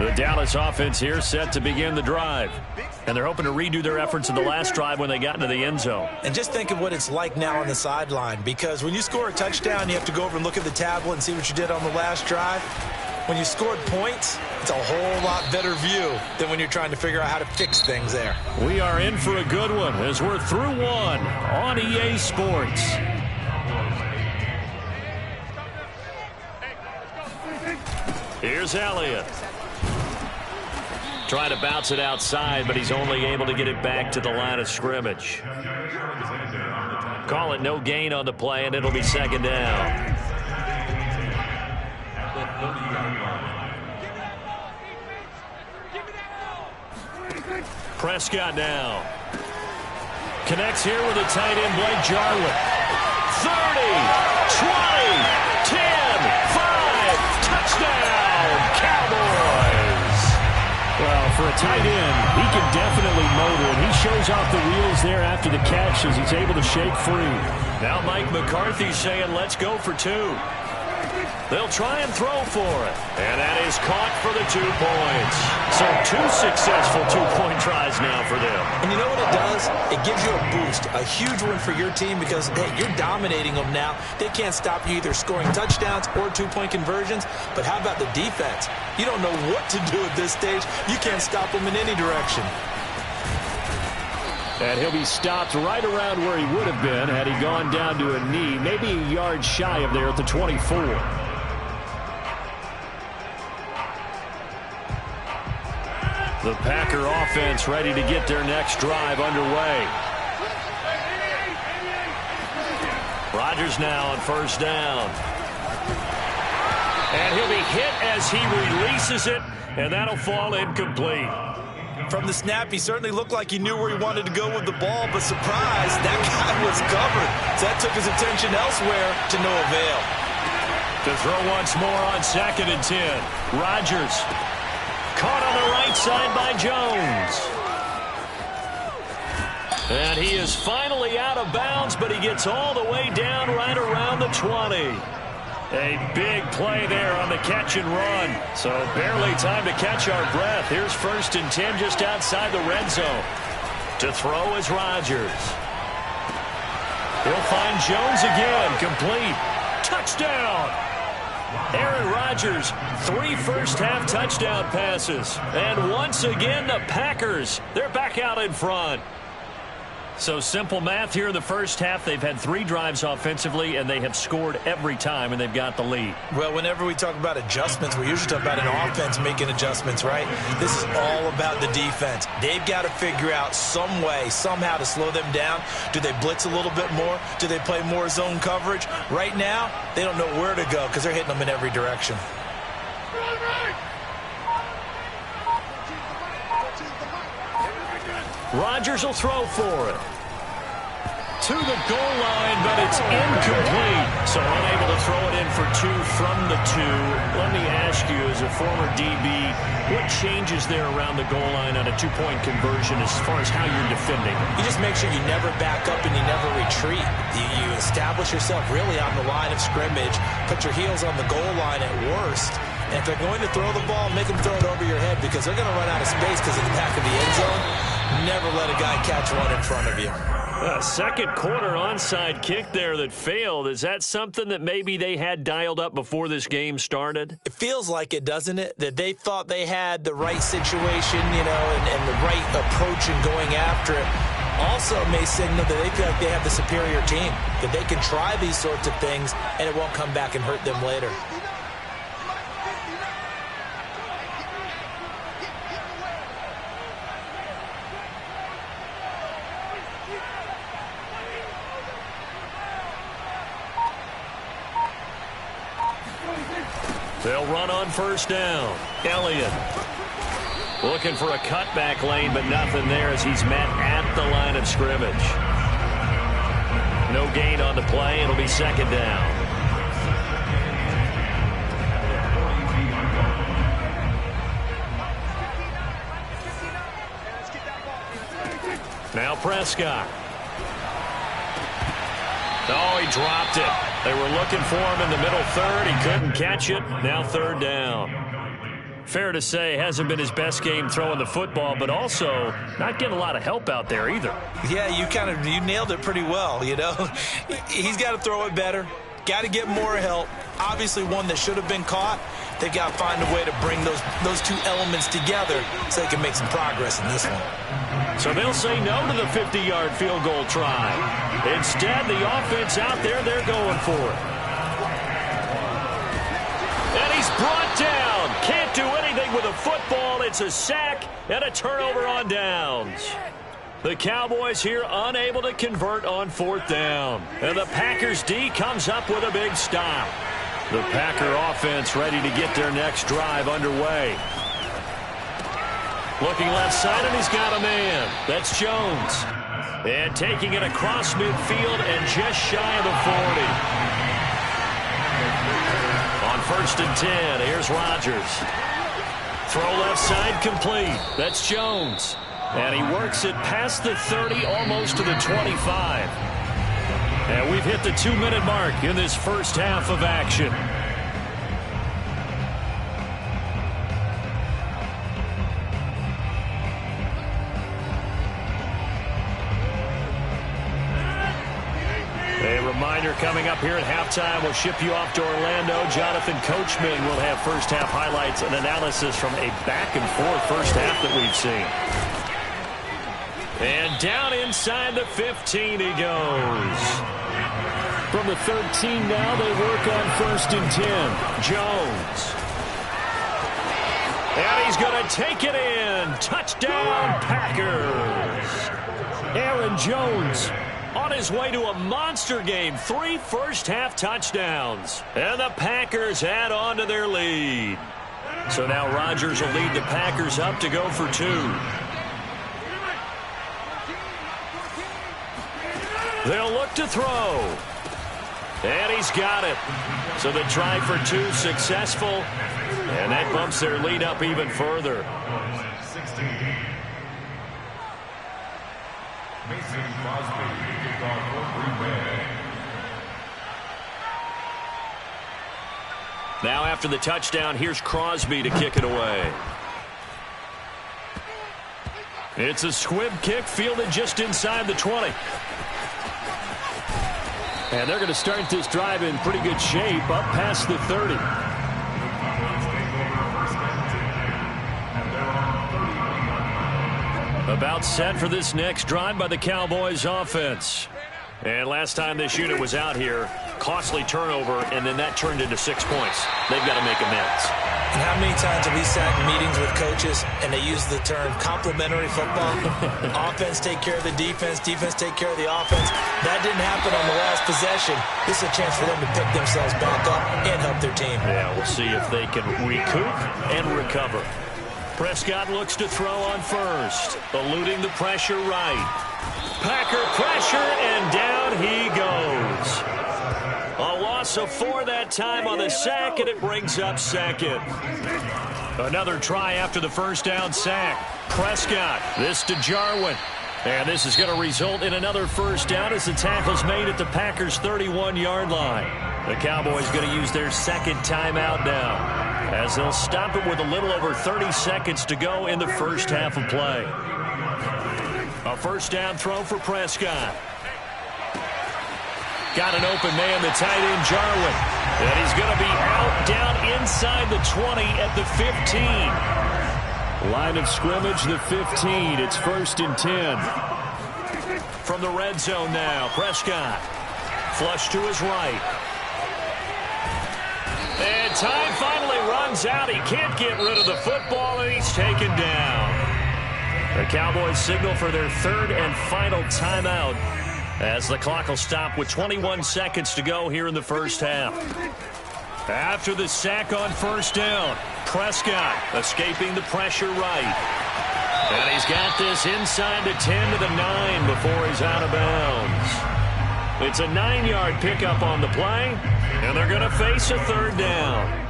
The Dallas offense here set to begin the drive. And they're hoping to redo their efforts in the last drive when they got into the end zone. And just think of what it's like now on the sideline, because when you score a touchdown, you have to go over and look at the tablet and see what you did on the last drive. When you scored points, it's a whole lot better view than when you're trying to figure out how to fix things there. We are in for a good one as we're through one on EA Sports. Here's Elliott. Trying to bounce it outside, but he's only able to get it back to the line of scrimmage. Call it no gain on the play, and it'll be second down. Prescott now. Connects here with a tight end, Blake Jarwin. 30, 20, 10, 5, touchdown, Cowboys. Well, for a tight end, he can definitely motor, and he shows off the wheels there after the catch as he's able to shake free. Now Mike McCarthy saying, let's go for two. They'll try and throw for it. And that is caught for the 2 points. So 2 successful two-point tries now for them. And you know what it does? It gives you a boost, a huge one for your team because, hey, you're dominating them now. They can't stop you either scoring touchdowns or two-point conversions. But how about the defense? You don't know what to do at this stage. You can't stop them in any direction. And he'll be stopped right around where he would have been had he gone down to a knee, maybe a yard shy of there at the 24. The Packer offense ready to get their next drive underway. Rodgers now on first down. And he'll be hit as he releases it, and that'll fall incomplete. From the snap, he certainly looked like he knew where he wanted to go with the ball, but surprise, that guy was covered. So that took his attention elsewhere to no avail. To throw once more on 2nd and 10. Rodgers caught on the right side by Jones. And he is finally out of bounds, but he gets all the way down right around the 20. A big play there on the catch and run. So barely time to catch our breath. Here's 1st and 10 just outside the red zone. To throw is Rodgers. He'll find Jones again. Complete. Touchdown. Aaron Rodgers, 3 first-half touchdown passes. And once again, the Packers, they're back out in front. So simple math here in the first half. They've had 3 drives offensively, and they have scored every time, and they've got the lead. Well, whenever we talk about adjustments, we usually talk about an offense making adjustments, right? This is all about the defense. They've got to figure out some way, somehow to slow them down. Do they blitz a little bit more? Do they play more zone coverage? Right now, they don't know where to go because they're hitting them in every direction. Rodgers will throw for it. To the goal line, but it's incomplete. So unable to throw it in for 2 from the 2. Let me ask you, as a former DB, what changes there around the goal line on a 2-point conversion as far as how you're defending? You just make sure you never back up and you never retreat. You establish yourself really on the line of scrimmage, put your heels on the goal line at worst. And if they're going to throw the ball, make them throw it over your head because they're going to run out of space because of the back of the end zone. Never let a guy catch one in front of you. Second quarter onside kick there that failed. Is that something that maybe they had dialed up before this game started? It feels like it, doesn't it? That they thought they had the right situation, you know, and the right approach in going after it. Also may signal that they feel like they have the superior team, that they can try these sorts of things and it won't come back and hurt them later. They'll run on first down. Elliott looking for a cutback lane, but nothing there as he's met at the line of scrimmage. No gain on the play. It'll be second down. Now Prescott. Oh, he dropped it. They were looking for him in the middle third. He couldn't catch it. Now third down. Fair to say, hasn't been his best game throwing the football, but also not getting a lot of help out there either. Yeah, you nailed it pretty well, you know. He's got to throw it better. Got to get more help. Obviously one that should have been caught. They've got to find a way to bring those two elements together so they can make some progress in this one. So they'll say no to the 50-yard field goal try. Instead, the offense out there, they're going for it. And he's brought down. Can't do anything with a football. It's a sack and a turnover on downs. The Cowboys here unable to convert on fourth down. And the Packers D comes up with a big stop. The Packer offense ready to get their next drive underway. Looking left side, and he's got a man. That's Jones. And taking it across midfield and just shy of the 40. On first and 10, here's Rodgers. Throw left side complete. That's Jones. And he works it past the 30, almost to the 25. And we've hit the 2-minute mark in this first half of action. A reminder coming up here at halftime, we'll ship you off to Orlando. Jonathan Coachman will have first half highlights and analysis from a back-and-forth first half that we've seen. And down inside the 15 he goes. From the 13 now, they work on first and 10. Jones. And he's going to take it in. Touchdown, Packers. Aaron Jones on his way to a monster game. 3 first-half touchdowns. And the Packers add on to their lead. So now Rodgers will lead the Packers up to go for 2. They'll look to throw. And he's got it. So the try for 2 successful. And that bumps their lead up even further. Now after the touchdown, here's Crosby to kick it away. It's a squib kick fielded just inside the 20. And they're going to start this drive in pretty good shape up past the 30. About set for this next drive by the Cowboys offense. And last time this unit was out here, costly turnover, and then that turned into 6 points. They've got to make amends. And how many times have we sat in meetings with coaches and they use the term complementary football? Offense take care of the defense, defense take care of the offense. That didn't happen on the last possession. This is a chance for them to pick themselves back up and help their team. Yeah, we'll see if they can recoup and recover. Prescott looks to throw on first, eluding the pressure right. Packer pressure, and down he goes. A loss of 4 that time on the sack, and it brings up second. Another try after the first down sack. Prescott, this to Jarwin. And this is going to result in another first down as the tackle's made at the Packers' 31-yard line. The Cowboys going to use their second timeout now, as they'll stop it with a little over 30 seconds to go in the first half of play. A first down throw for Prescott. Got an open man, the tight end, Jarwin. And he's going to be out down inside the 20 at the 15. Line of scrimmage, the 15. It's first and 10. From the red zone now, Prescott. Flush to his right. And time finally runs out. He can't get rid of the football, and he's taken down. The Cowboys signal for their third and final timeout, as the clock will stop with 21 seconds to go here in the first half. After the sack on first down, Prescott escaping the pressure right. And he's got this inside the 10 to the 9 before he's out of bounds. It's a 9-yard pickup on the play, and they're going to face a third down.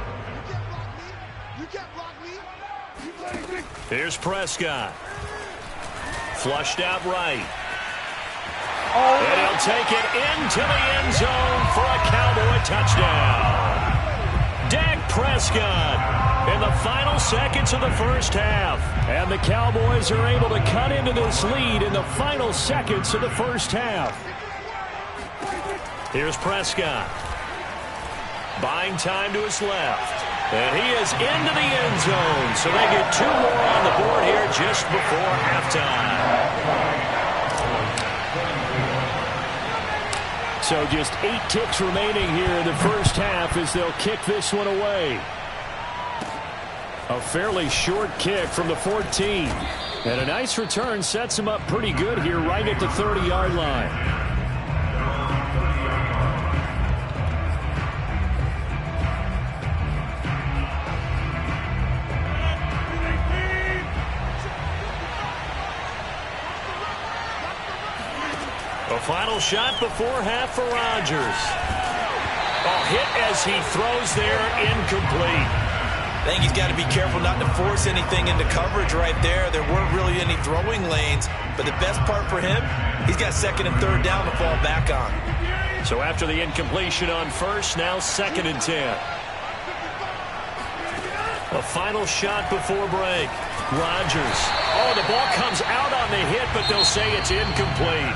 Here's Prescott. Flushed out right. And he'll take it into the end zone for a Cowboy touchdown. Dak Prescott in the final seconds of the first half. And the Cowboys are able to cut into this lead in the final seconds of the first half. Here's Prescott. Buying time to his left. And he is into the end zone. So they get 2 more on the board here just before halftime. So just 8 ticks remaining here in the first half as they'll kick this one away. A fairly short kick from the 14. And a nice return sets him up pretty good here right at the 30-yard line. A final shot before half for Rodgers. Hit as he throws there, incomplete. I think he's got to be careful not to force anything into coverage right there. There weren't really any throwing lanes, but the best part for him, he's got second and third down to fall back on. So after the incompletion on first, now 2nd and 10. A final shot before break. Rodgers. The ball comes out on the hit, but they'll say it's incomplete.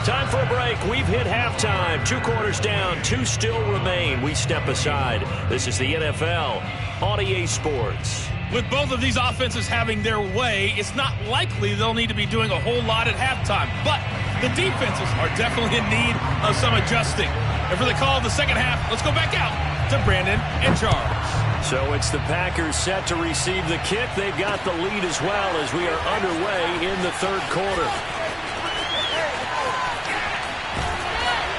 Time for a break. We've hit halftime. 2 quarters down. 2 still remain. We step aside. This is the NFL on EA Sports. With both of these offenses having their way, it's not likely they'll need to be doing a whole lot at halftime. But the defenses are definitely in need of some adjusting. And for the call of the second half, let's go back out to Brandon in charge. So it's the Packers set to receive the kick. They've got the lead as well as we are underway in the third quarter.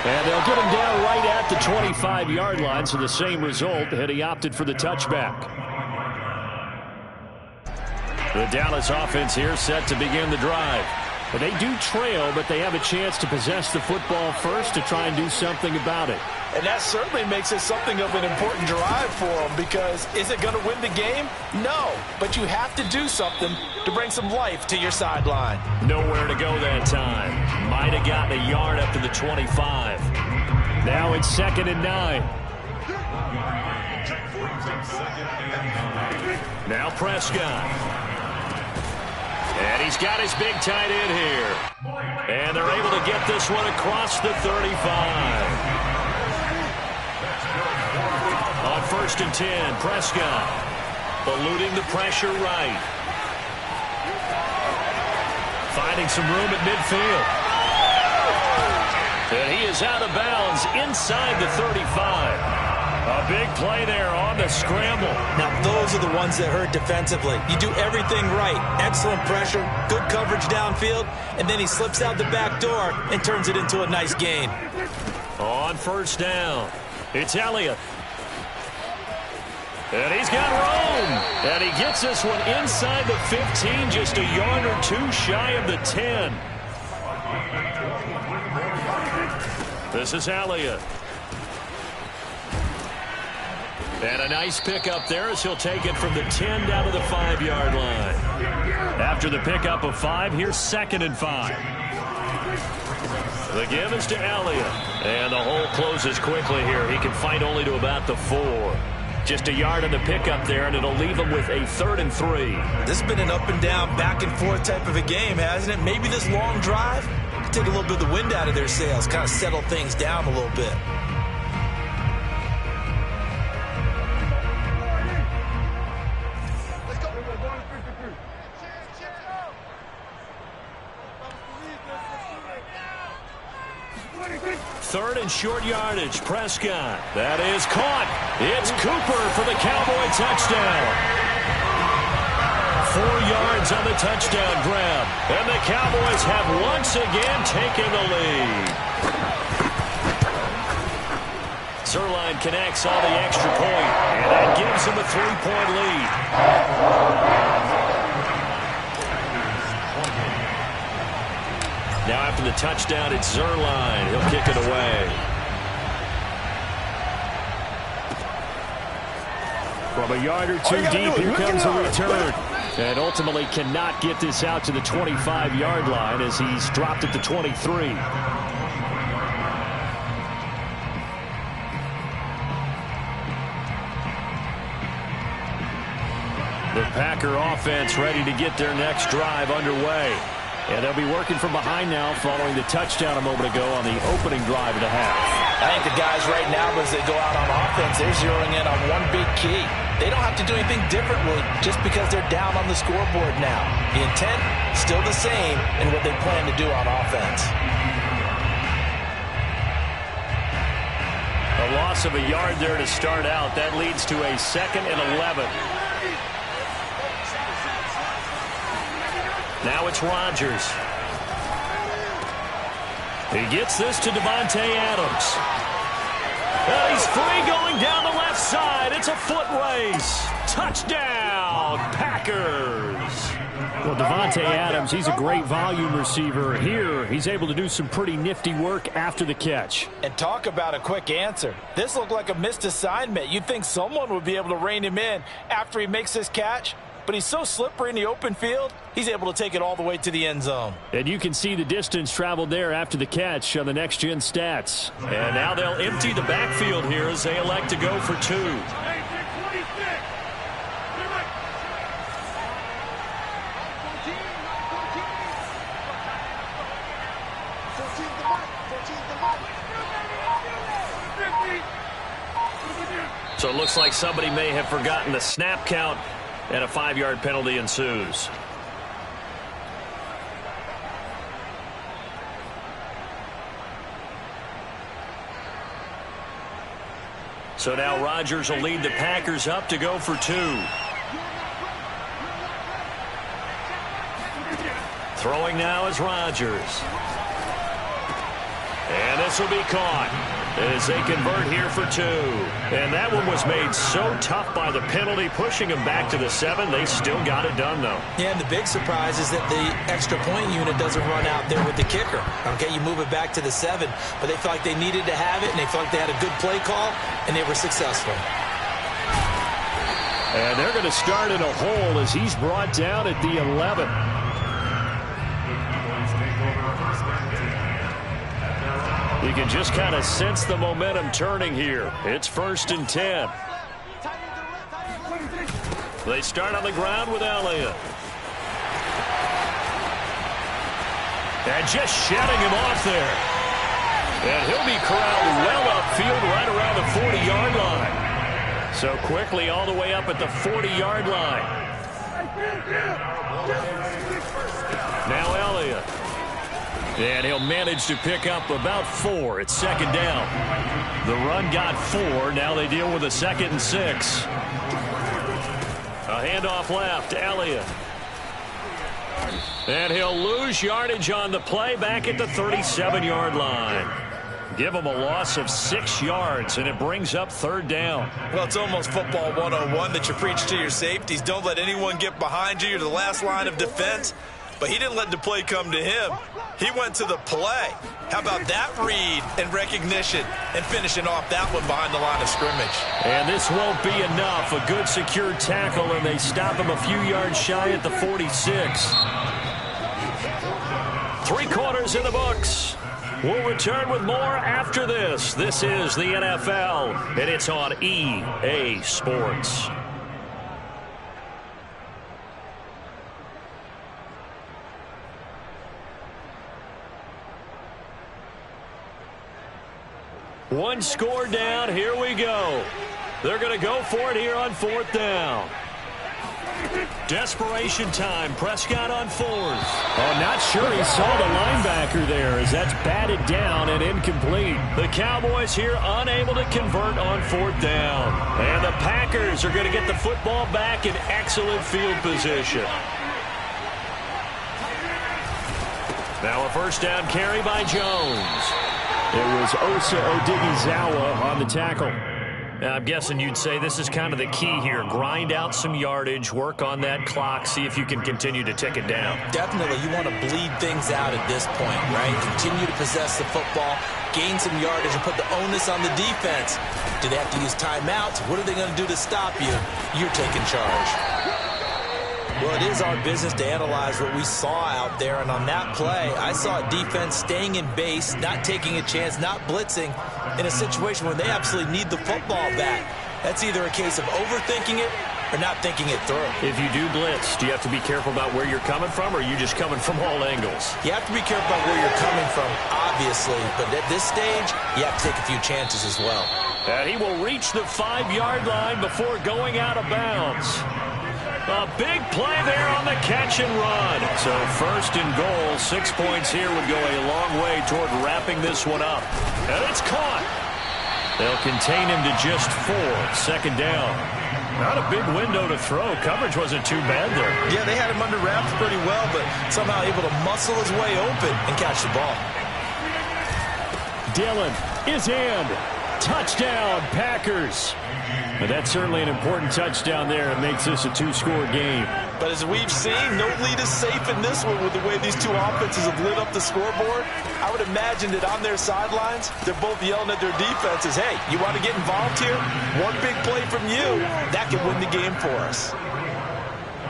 And they'll get him down right at the 25-yard line, so the same result had he opted for the touchback. The Dallas offense here set to begin the drive. But they do trail, but they have a chance to possess the football first to try and do something about it. And that certainly makes it something of an important drive for them, because is it going to win the game? No, but you have to do something to bring some life to your sideline. Nowhere to go that time. Might have gotten a yard up to the 25. Now it's 2nd and 9. Now Prescott. And he's got his big tight end here. And they're able to get this one across the 35. On 1st and 10, Prescott eluding the pressure right. Finding some room at midfield. And he is out of bounds inside the 35. A big play there on the scramble. Now, those are the ones that hurt defensively. You do everything right. Excellent pressure, good coverage downfield, and then he slips out the back door and turns it into a nice gain. On 1st down, it's Elliott. And he's got room. And he gets this one inside the 15, just a yard or 2 shy of the 10. This is Elliott. And a nice pickup there as he'll take it from the 10 down to the 5-yard line. After the pickup of 5, here's 2nd and 5. The give is to Elliott. And the hole closes quickly here. He can fight only to about the 4. Just a yard on the pickup there, and it'll leave him with a 3rd and 3. This has been an up and down, back and forth type of a game, hasn't it? Maybe this long drive can take a little bit of the wind out of their sails, kind of settle things down a little bit. Third and short yardage, Prescott. That is caught. It's Cooper for the Cowboy touchdown. 4 yards on the touchdown grab. And the Cowboys have once again taken the lead. Zerline connects on the extra point, and that gives him a 3-point lead. Now after the touchdown, it's Zerline. He'll kick it away. From a yard or two deep, here comes a return. And ultimately cannot get this out to the 25-yard line as he's dropped at the 23. The Packer offense ready to get their next drive underway. And they'll be working from behind now following the touchdown a moment ago on the opening drive of the half. I think the guys right now, as they go out on offense, they're zeroing in on one big key. They don't have to do anything differently just because they're down on the scoreboard now. The intent, still the same in what they plan to do on offense. A loss of a yard there to start out. That leads to a 2nd and 11. Now it's Rodgers. He gets this to Davante Adams. He's free going down the left side. It's a foot race. Touchdown, Packers. Well, Davante Adams, he's a great volume receiver. Here, he's able to do some pretty nifty work after the catch. And talk about a quick answer. This looked like a missed assignment. You'd think someone would be able to rein him in after he makes this catch. But he's so slippery in the open field, he's able to take it all the way to the end zone. And you can see the distance traveled there after the catch on the next-gen stats. And now they'll empty the backfield here as they elect to go for 2. So it looks like somebody may have forgotten the snap count, and a 5-yard penalty ensues. So now Rodgers will lead the Packers up to go for 2. Throwing now is Rodgers. And this will be caught as they convert here for 2. And that one was made so tough by the penalty, pushing them back to the 7. They still got it done, though. Yeah, and the big surprise is that the extra point unit doesn't run out there with the kicker. Okay, you move it back to the 7, but they felt like they needed to have it, and they felt like they had a good play call, and they were successful. And they're going to start in a hole as he's brought down at the 11. You can just kind of sense the momentum turning here. It's 1st and 10. They start on the ground with Elliott. And just shedding him off there. And he'll be corralled well upfield right around the 40-yard line. So quickly all the way up at the 40-yard line. Now Elliott. And he'll manage to pick up about 4. It's 2nd down. The run got 4. Now they deal with a 2nd and 6. A handoff left. Elliott. And he'll lose yardage on the play back at the 37-yard line. Give him a loss of 6 yards, and it brings up 3rd down. Well, it's almost football 101 that you preach to your safeties. Don't let anyone get behind you. You're the last line of defense. But he didn't let the play come to him. He went to the play. How about that read and recognition and finishing off that one behind the line of scrimmage? And this won't be enough. A good secure tackle, and they stop him a few yards shy at the 46. 3 quarters in the books. We'll return with more after this. This is the NFL, and it's on EA Sports. One score down. Here we go. They're going to go for it here on 4th down. Desperation time. Prescott on 4th. Oh, not sure he saw the linebacker there as that's batted down and incomplete. The Cowboys here unable to convert on 4th down. And the Packers are going to get the football back in excellent field position. Now a 1st down carry by Jones. It was Osa Odighizuwa on the tackle. I'm guessing you'd say this is kind of the key here. Grind out some yardage, work on that clock, see if you can continue to tick it down. Definitely, you want to bleed things out at this point, right? Continue to possess the football, gain some yardage, and put the onus on the defense. Do they have to use timeouts? What are they going to do to stop you? You're taking charge. Well, it is our business to analyze what we saw out there, and on that play, I saw a defense staying in base, not taking a chance, not blitzing in a situation where they absolutely need the football back. That's either a case of overthinking it or not thinking it through. If you do blitz, do you have to be careful about where you're coming from, or are you just coming from all angles? You have to be careful about where you're coming from, obviously, but at this stage, you have to take a few chances as well. And he will reach the 5-yard line before going out of bounds. A big play there on the catch and run. So 1st and goal, 6 points here would go a long way toward wrapping this one up. And it's caught. They'll contain him to just 4. 2nd down. Not a big window to throw. Coverage wasn't too bad there. Yeah, they had him under wraps pretty well, but somehow able to muscle his way open and catch the ball. Dillon is in. Touchdown, Packers. But that's certainly an important touchdown there. It makes this a 2-score game. But as we've seen, no lead is safe in this one with the way these two offenses have lit up the scoreboard. I would imagine that on their sidelines, they're both yelling at their defenses, hey, you want to get involved here? One big play from you, that can win the game for us.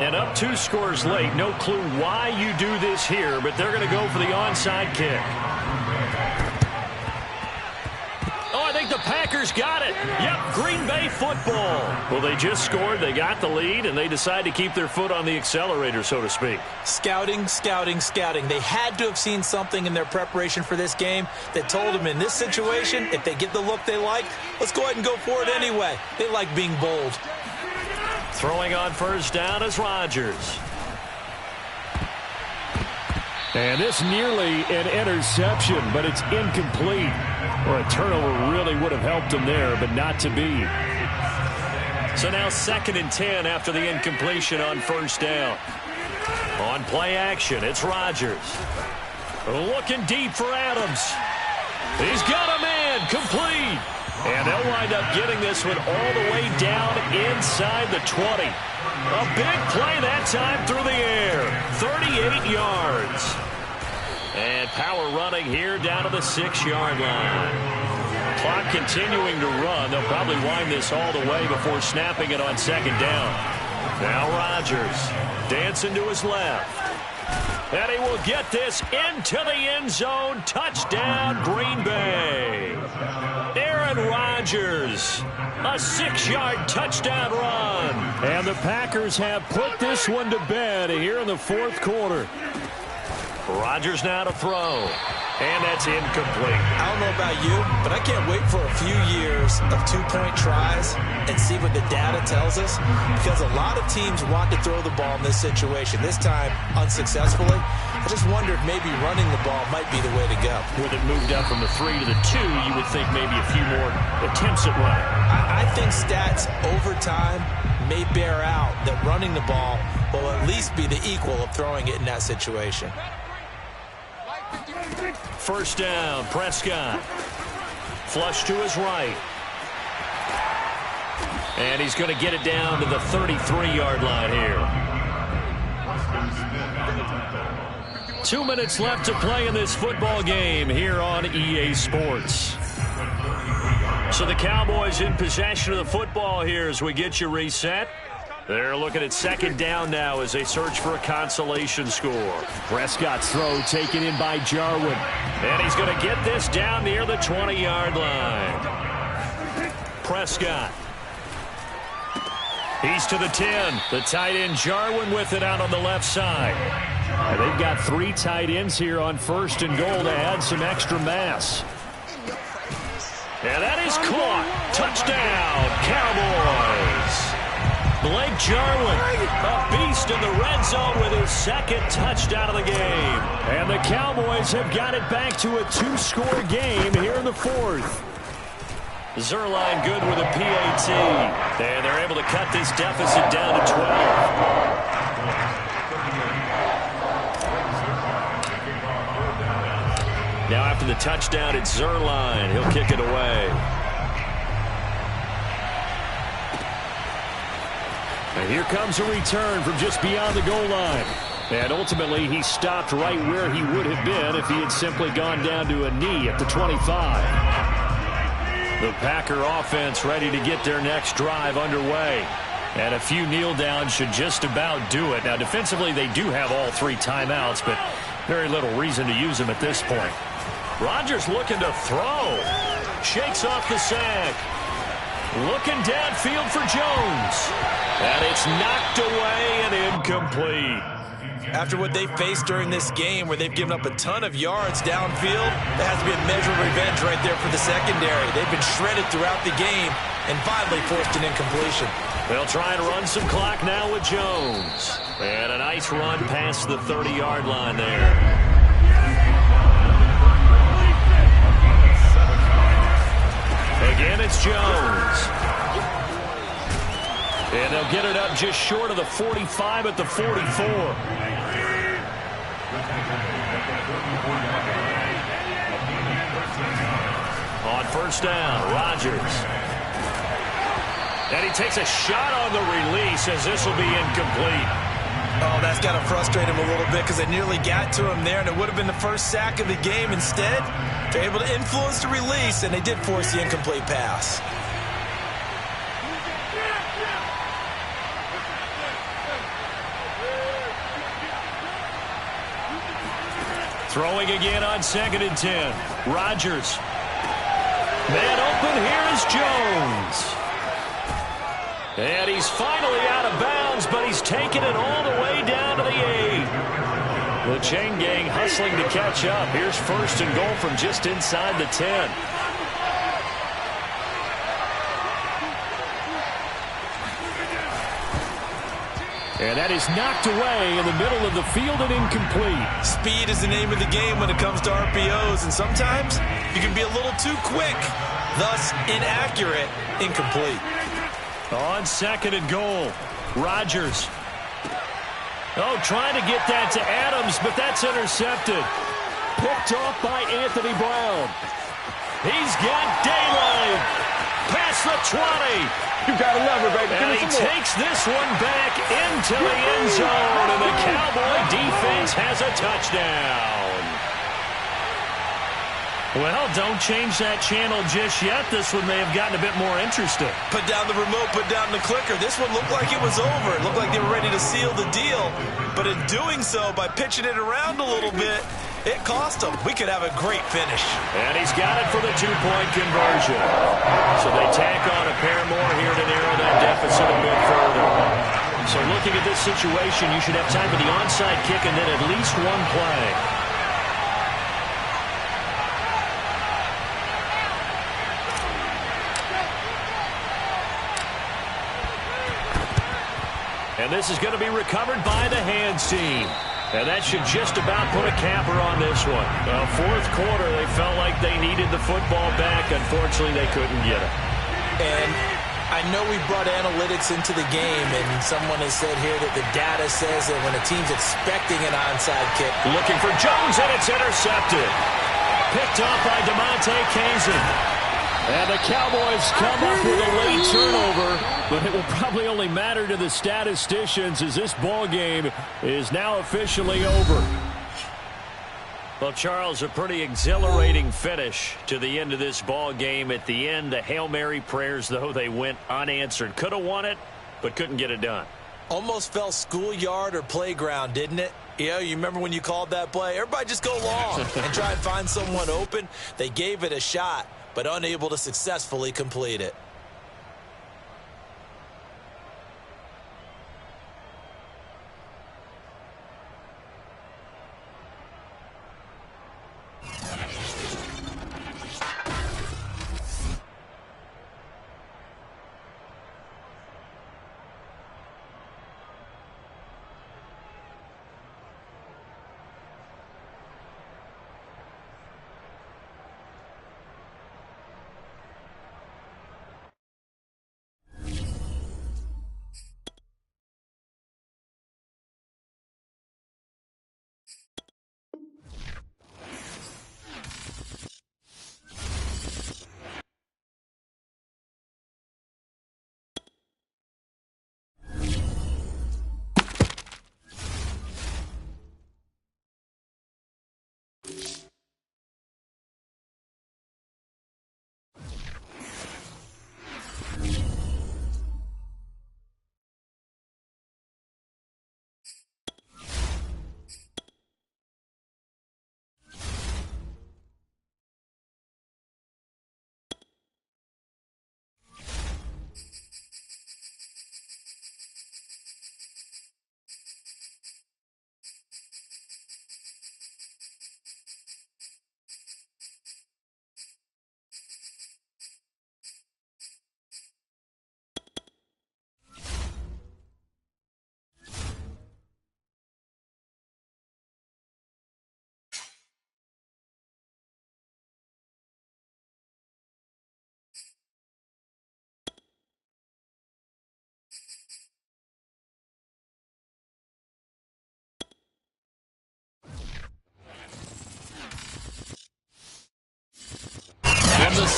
And up 2 scores late. No clue why you do this here, but they're going to go for the onside kick. I think the Packers got it. Yep, Green Bay football. Well, they just scored, they got the lead, and they decide to keep their foot on the accelerator, so to speak. Scouting, scouting, scouting. They had to have seen something in their preparation for this game that told them in this situation, if they get the look they like, let's go ahead and go for it anyway. They like being bold. Throwing on 1st down is Rodgers. And this nearly an interception, but it's incomplete. Well, a turnover really would have helped him there, but not to be. So now 2nd and 10 after the incompletion on 1st down. On play action, it's Rodgers. Looking deep for Adams. He's got a man, complete. And they'll wind up getting this one all the way down inside the 20. A big play that time through the air. 38 yards. And power running here down to the 6-yard line. Clock continuing to run. They'll probably wind this all the way before snapping it on 2nd down. Now Rodgers dancing to his left. And he will get this into the end zone. Touchdown, Green Bay. Aaron Rodgers, a 6-yard touchdown run. And the Packers have put this one to bed here in the 4th quarter. Rodgers now to throw. And that's incomplete. I don't know about you, but I can't wait for a few years of 2-point tries and see what the data tells us. Because a lot of teams want to throw the ball in this situation. This time, unsuccessfully. I just wonder if maybe running the ball might be the way to go. With it moved up from the 3 to the 2, you would think maybe a few more attempts at running. I think stats over time may bear out that running the ball will at least be the equal of throwing it in that situation. 1st down, Prescott. Flush to his right. And he's going to get it down to the 33-yard line here. 2 minutes left to play in this football game here on EA Sports. So the Cowboys in possession of the football here as we get you reset. They're looking at 2nd down now as they search for a consolation score. Prescott's throw taken in by Jarwin. And he's going to get this down near the 20-yard line. Prescott. He's to the 10. The tight end Jarwin with it out on the left side. And they've got 3 tight ends here on 1st and goal to add some extra mass. And that is caught. Touchdown, Cowboys. Blake Jarwin, a beast in the red zone with his 2nd touchdown of the game. And the Cowboys have got it back to a 2-score game here in the 4th. Zerline good with a PAT. And they're able to cut this deficit down to 12. Now after the touchdown, it's Zuerlein. He'll kick it away. And here comes a return from just beyond the goal line. And ultimately, he stopped right where he would have been if he had simply gone down to a knee at the 25. The Packer offense ready to get their next drive underway. And a few kneel downs should just about do it. Now, defensively, they do have all 3 timeouts, but very little reason to use them at this point. Rodgers looking to throw. Shakes off the sack. Looking downfield for Jones. And it's knocked away and incomplete. After what they faced during this game where they've given up a ton of yards downfield, there has to be a measure of revenge right there for the secondary. They've been shredded throughout the game and finally forced an incompletion. They'll try and run some clock now with Jones. And a nice run past the 30-yard line there. Again, it's Jones. And they'll get it up just short of the 45 at the 44. On first down, Rodgers. And he takes a shot on the release as this will be incomplete. Oh, that's got to frustrate him a little bit because they nearly got to him there, and it would have been the first sack of the game. Instead, they're able to influence the release, and they did force the incomplete pass. Throwing again on 2nd and 10. Rodgers. Man open, here is Jones. And he's finally out of bounds, but he's taken it all the way down to the 8. The chain gang hustling to catch up. Here's 1st and goal from just inside the 10. And that is knocked away in the middle of the field and incomplete. Speed is the name of the game when it comes to RPOs, and sometimes you can be a little too quick, thus inaccurate, incomplete. On 2nd and goal, Rodgers. Oh, trying to get that to Adams, but that's intercepted. Picked off by Anthony Brown. He's got daylight. Past the 20. You gotta love it, baby. And he takes this one back into the end zone, and the Cowboy defense has a touchdown. Well, don't change that channel just yet. This one may have gotten a bit more interesting. Put down the remote, put down the clicker. This one looked like it was over. It looked like they were ready to seal the deal. But in doing so, by pitching it around a little bit, it cost them. We could have a great finish. And he's got it for the 2-point conversion. So they tack on a pair more here to narrow that deficit a bit further. So looking at this situation, you should have time for the onside kick and then at least one play. And this is going to be recovered by the hands team. And that should just about put a capper on this one. Well, 4th quarter, they felt like they needed the football back. Unfortunately, they couldn't get it. And I know we brought analytics into the game, and someone has said here that the data says that when a team's expecting an onside kick. Looking for Jones, and it's intercepted. Picked off by DeMonte Kazin. And the Cowboys come up with a late turnover, but it will probably only matter to the statisticians as this ball game is now officially over. Well, Charles, a pretty exhilarating finish to the end of this ball game. At the end, the Hail Mary prayers, though, they went unanswered. Could have won it, but couldn't get it done. Almost felt schoolyard or playground, didn't it? Yeah, you remember when you called that play? Everybody just go long and try and find someone open. They gave it a shot, but unable to successfully complete it.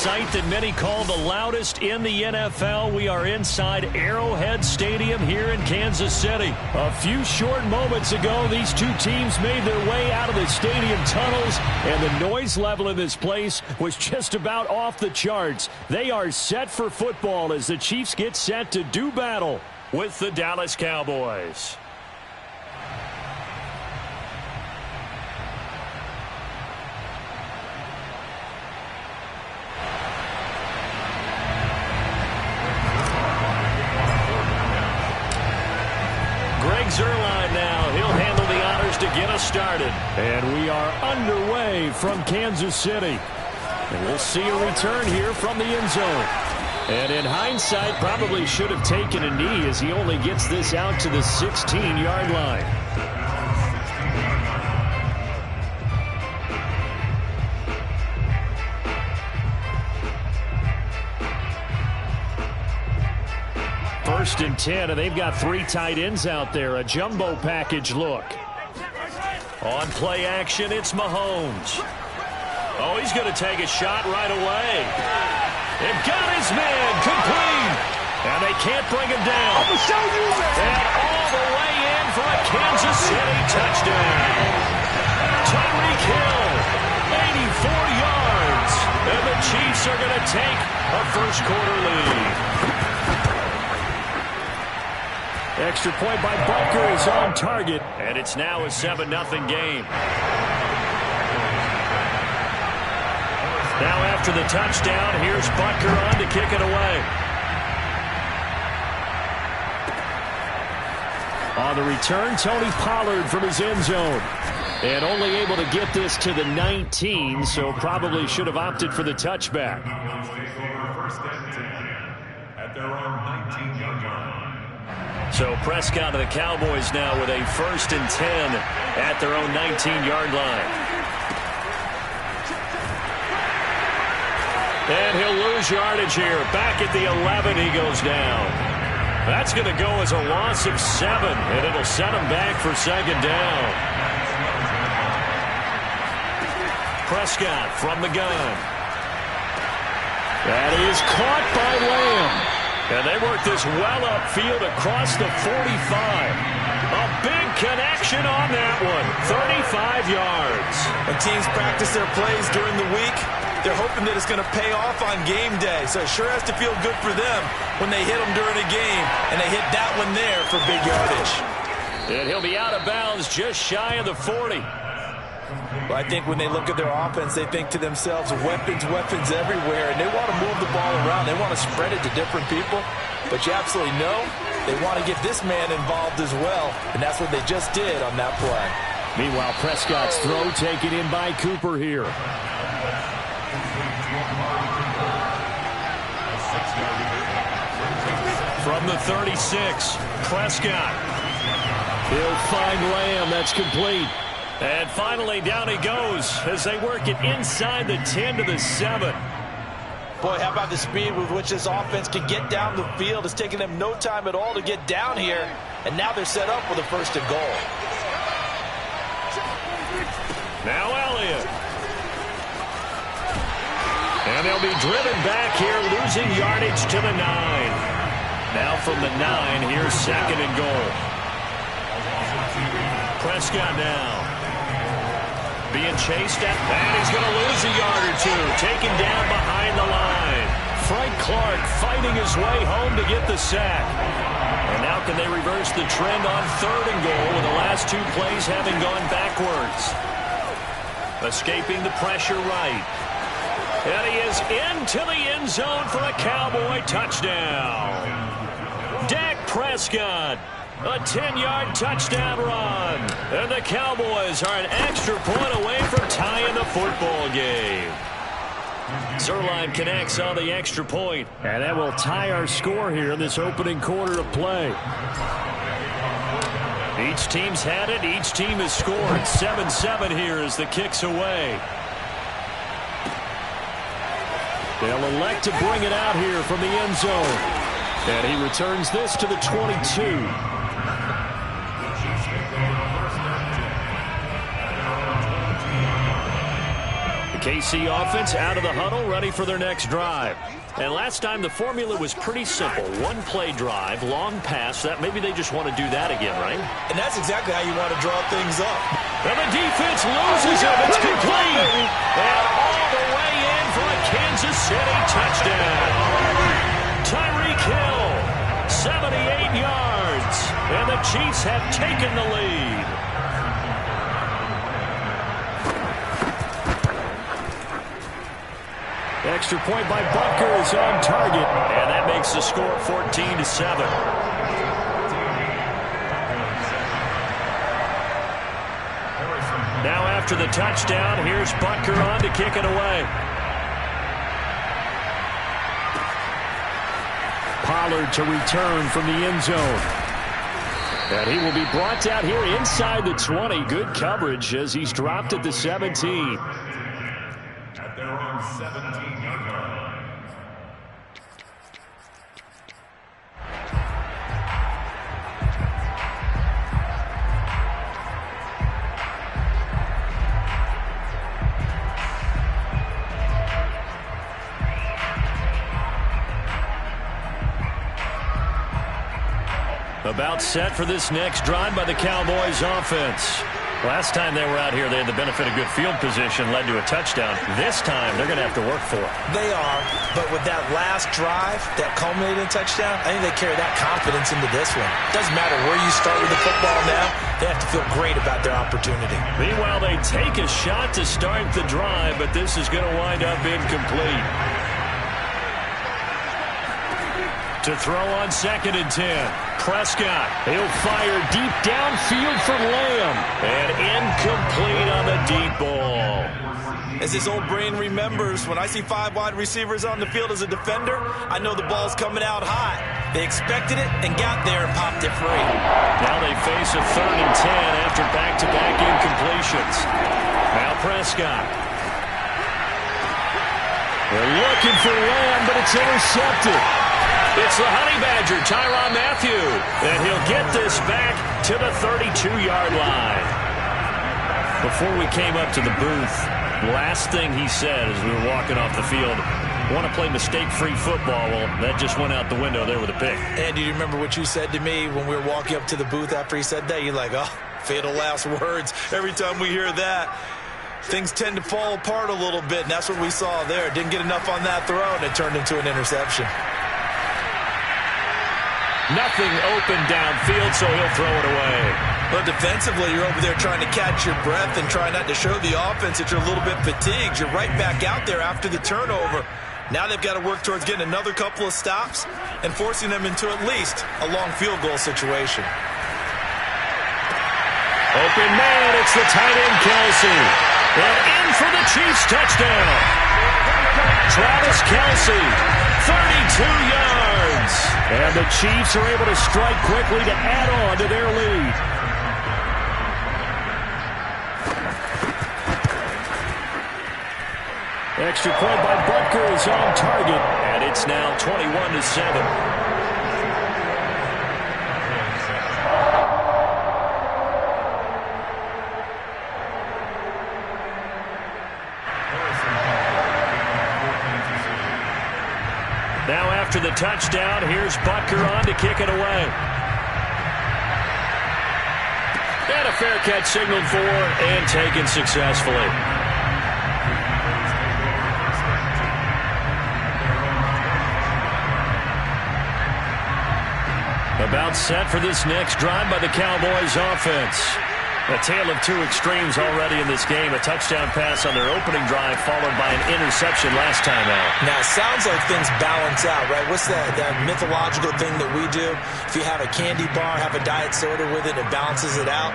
sight that many call the loudest in the NFL. We are inside Arrowhead Stadium here in Kansas City. A few short moments ago, these two teams made their way out of the stadium tunnels, and the noise level in this place was just about off the charts. They are set for football as the Chiefs get set to do battle with the Dallas Cowboys. Zerline now. He'll handle the honors to get us started. And we are underway from Kansas City. And we'll see a return here from the end zone. And in hindsight, probably should have taken a knee as he only gets this out to the 16-yard line. First and 10, and they've got three tight ends out there. A jumbo package look. On play action, it's Mahomes. Oh, he's going to take a shot right away. They've got his man complete. And they can't bring him down. I'm going to show you, man. And all the way in for a Kansas City touchdown. Tyreek Hill, 84 yards. And the Chiefs are going to take a first quarter lead. Extra point by Butker is on target, and it's now a 7-0 game. Now after the touchdown, here's Butker on to kick it away. On the return, Tony Pollard from his end zone. And only able to get this to the 19, so probably should have opted for the touchback. At their own 19-yard line. So Prescott of the Cowboys now with a 1st and 10 at their own 19-yard line. And he'll lose yardage here. Back at the 11, he goes down. That's going to go as a loss of 7, and it'll set him back for 2nd down. Prescott from the gun. That is caught by Lamb. And they work this well upfield across the 45. A big connection on that one. 35 yards. When teams practice their plays during the week, they're hoping that it's going to pay off on game day. So it sure has to feel good for them when they hit them during a game. And they hit that one there for big yardage. And he'll be out of bounds just shy of the 40. Well, I think when they look at their offense, they think to themselves, weapons, weapons everywhere, and they want to move the ball around. They want to spread it to different people, but you absolutely know they want to get this man involved as well, and that's what they just did on that play. Meanwhile, Prescott's throw taken in by Cooper here. From the 36, Prescott. He'll find Lamb. That's complete. And finally, down he goes as they work it inside the 10 to the 7. Boy, how about the speed with which this offense can get down the field? It's taken them no time at all to get down here, and now they're set up with a 1st and goal. Now Elliott. And they'll be driven back here, losing yardage to the 9. Now from the 9, here's 2nd and goal. Prescott now. Being chased at, and he's going to lose a yard or two. Taken down behind the line. Frank Clark fighting his way home to get the sack. And now can they reverse the trend on 3rd and goal with the last 2 plays having gone backwards. Escaping the pressure right. And he is into the end zone for a Cowboy touchdown. Dak Prescott. A 10-yard touchdown run. And the Cowboys are an extra point away from tying the football game. Zerline connects on the extra point. And that will tie our score here in this opening quarter of play. Each team's had it. Each team has scored. 7-7 here as the kick's away. They'll elect to bring it out here from the end zone. And he returns this to the 22. KC offense out of the huddle, ready for their next drive. And last time the formula was pretty simple. One-play drive, long pass. That maybe they just want to do that again, right? And that's exactly how you want to draw things up. And the defense loses it. It's complete. And all the way in for a Kansas City touchdown. Tyreek Hill, 78 yards. And the Chiefs have taken the lead. Extra point by Butker is on target. And that makes the score 14-7. Now after the touchdown, here's Butker on to kick it away. Pollard to return from the end zone. And he will be brought down here inside the 20. Good coverage as he's dropped at the 17. At their own 17-yard line. About set for this next drive by the Cowboys offense. Last time they were out here, they had the benefit of good field position, led to a touchdown. This time, they're going to have to work for it. They are, but with that last drive that culminated in a touchdown, I think they carry that confidence into this one. Doesn't matter where you start with the football now, they have to feel great about their opportunity. Meanwhile, they take a shot to start the drive, but this is going to wind up incomplete. To throw on 2nd and 10. Prescott, he'll fire deep downfield for Lamb. And incomplete on the deep ball. As his old brain remembers, when I see 5 wide receivers on the field as a defender, I know the ball's coming out hot. They expected it and got there and popped it free. Now they face a 3rd and 10 after back-to-back incompletions. Now Prescott. They're looking for Lamb, but it's intercepted. It's the Honey Badger, Tyrann Mathieu, and he'll get this back to the 32-yard line. Before we came up to the booth, last thing he said as we were walking off the field, want to play mistake-free football. Well, that just went out the window there with a pick. And do you remember what you said to me when we were walking up to the booth after he said that? You're like, oh, fatal last words. Every time we hear that, things tend to fall apart a little bit, and that's what we saw there. Didn't get enough on that throw, and it turned into an interception. Nothing open downfield, so he'll throw it away. But defensively, you're over there trying to catch your breath and try not to show the offense that you're a little bit fatigued. You're right back out there after the turnover. Now they've got to work towards getting another couple of stops and forcing them into at least a long field goal situation. Open man, it's the tight end, Kelsey. And in for the Chiefs touchdown. Travis Kelsey, 32 yards. And the Chiefs are able to strike quickly to add on to their lead. Extra point by Butker is on target, and it's now 21-7. Now after the touchdown, here's Butker on to kick it away. And a fair catch signaled for and taken successfully. About set for this next drive by the Cowboys offense. A tale of two extremes already in this game. A touchdown pass on their opening drive followed by an interception last time out. Now, it sounds like things balance out, right? What's that mythological thing that we do? If you have a candy bar, have a diet soda with it, it balances it out.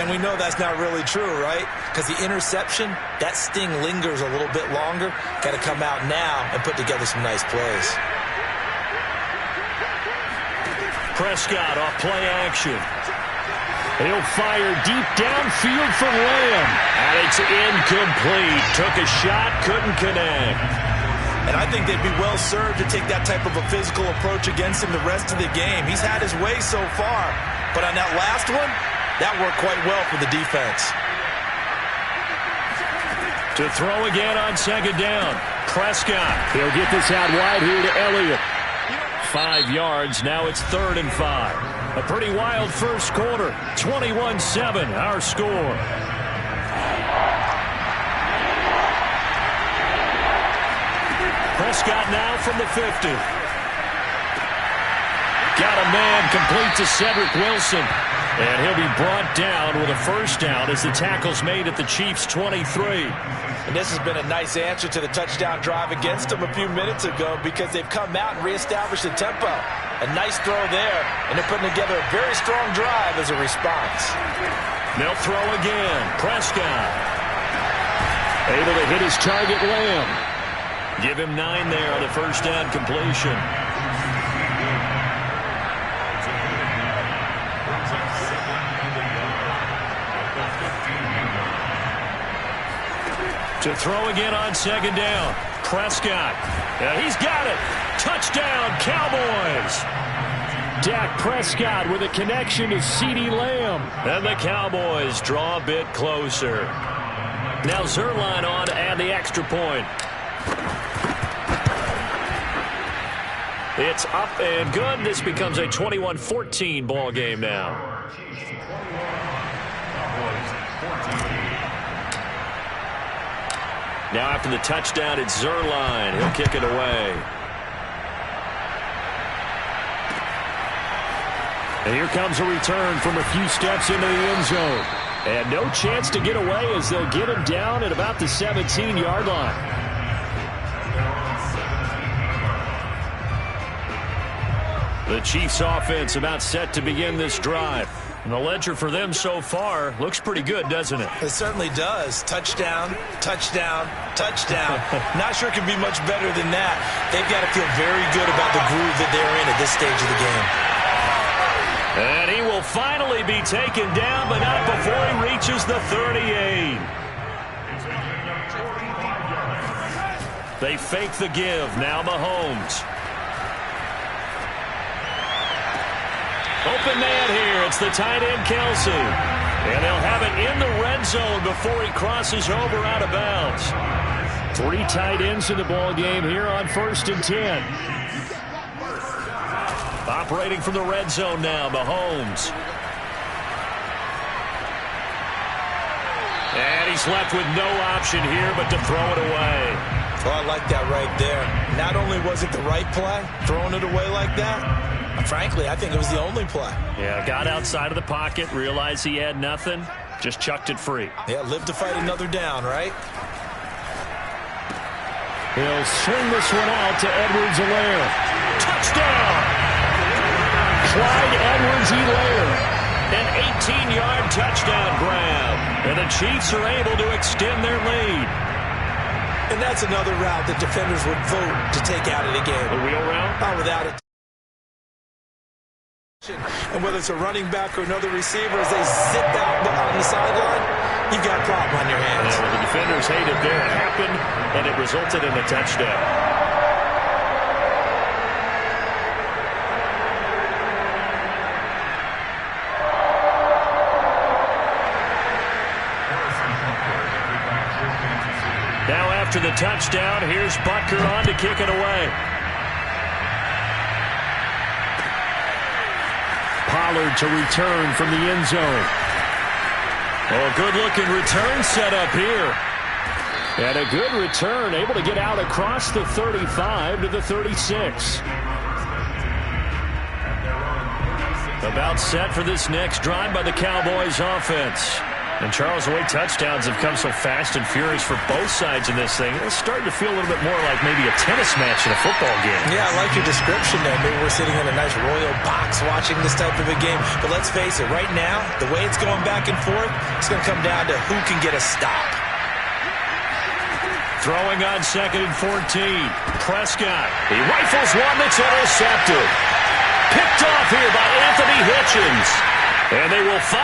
And we know that's not really true, right? Because the interception, that sting lingers a little bit longer. Got to come out now and put together some nice plays. Prescott off play action. He'll fire deep downfield for Lamb. And it's incomplete. Took a shot, couldn't connect. And I think they'd be well served to take that type of a physical approach against him the rest of the game. He's had his way so far. But on that last one, that worked quite well for the defense. To throw again on second down. Prescott. He'll get this out wide here to Elliott. 5 yards. Now it's 3rd and 5. A pretty wild first quarter. 21-7 our score. Prescott now from the 50. Got a man complete to Cedric Wilson. And he'll be brought down with a first down as the tackle's made at the Chiefs' 23. And this has been a nice answer to the touchdown drive against them a few minutes ago because they've come out and reestablished the tempo. A nice throw there, and they're putting together a very strong drive as a response. They'll throw again. Prescott. Able to hit his target, Lamb. Give him 9 there on the first down completion. To throw again on second down. Prescott. He's got it. Touchdown, Cowboys. Dak Prescott with a connection to CeeDee Lamb. And the Cowboys draw a bit closer. Now Zerline on to add the extra point. It's up and good. This becomes a 21-14 ball game now. Now after the touchdown, it's Zerline. He'll kick it away. And here comes a return from a few steps into the end zone. And no chance to get away as they'll get him down at about the 17-yard line. The Chiefs offense about set to begin this drive. And the ledger for them so far looks pretty good, doesn't it? It certainly does. Touchdown, touchdown, touchdown. Not sure it can be much better than that. They've got to feel very good about the groove that they're in at this stage of the game. And he will finally be taken down, but not before he reaches the 38. They fake the give. Now Mahomes. Open man here. It's the tight end, Kelsey. And they'll have it in the red zone before he crosses over out of bounds. 3 tight ends in the ball game here on 1st and 10. Operating from the red zone now, Mahomes. And he's left with no option here but to throw it away. Oh, I like that right there. Not only was it the right play, throwing it away like that, frankly, I think it was the only play. Yeah, got outside of the pocket, realized he had nothing, just chucked it free. Yeah, live to fight another down, right? He'll swing this one out to Edwards-Helaire. Touchdown! Clyde Edwards-Helaire. An 18-yard touchdown grab. And the Chiefs are able to extend their lead. And that's another route that defenders would vote to take out of the game. The wheel route? Oh, without it. And whether it's a running back or another receiver, as they zip out on the sideline, you've got a problem on your hands. Yeah, well, the defenders hate it there. It happened, and it resulted in a touchdown. Now after the touchdown, here's Butker on to kick it away. Pollard to return from the end zone. Oh, good-looking return set up here. And a good return, able to get out across the 35 to the 36. About set for this next drive by the Cowboys offense. And Charles, the way touchdowns have come so fast and furious for both sides in this thing, it's starting to feel a little bit more like maybe a tennis match in a football game. Yeah, I like your description there. Maybe we're sitting in a nice royal box watching this type of a game. But let's face it, right now, the way it's going back and forth, it's going to come down to who can get a stop. Throwing on 2nd and 14. Prescott. He rifles one that's intercepted. Picked off here by Anthony Hitchens. And they will fight.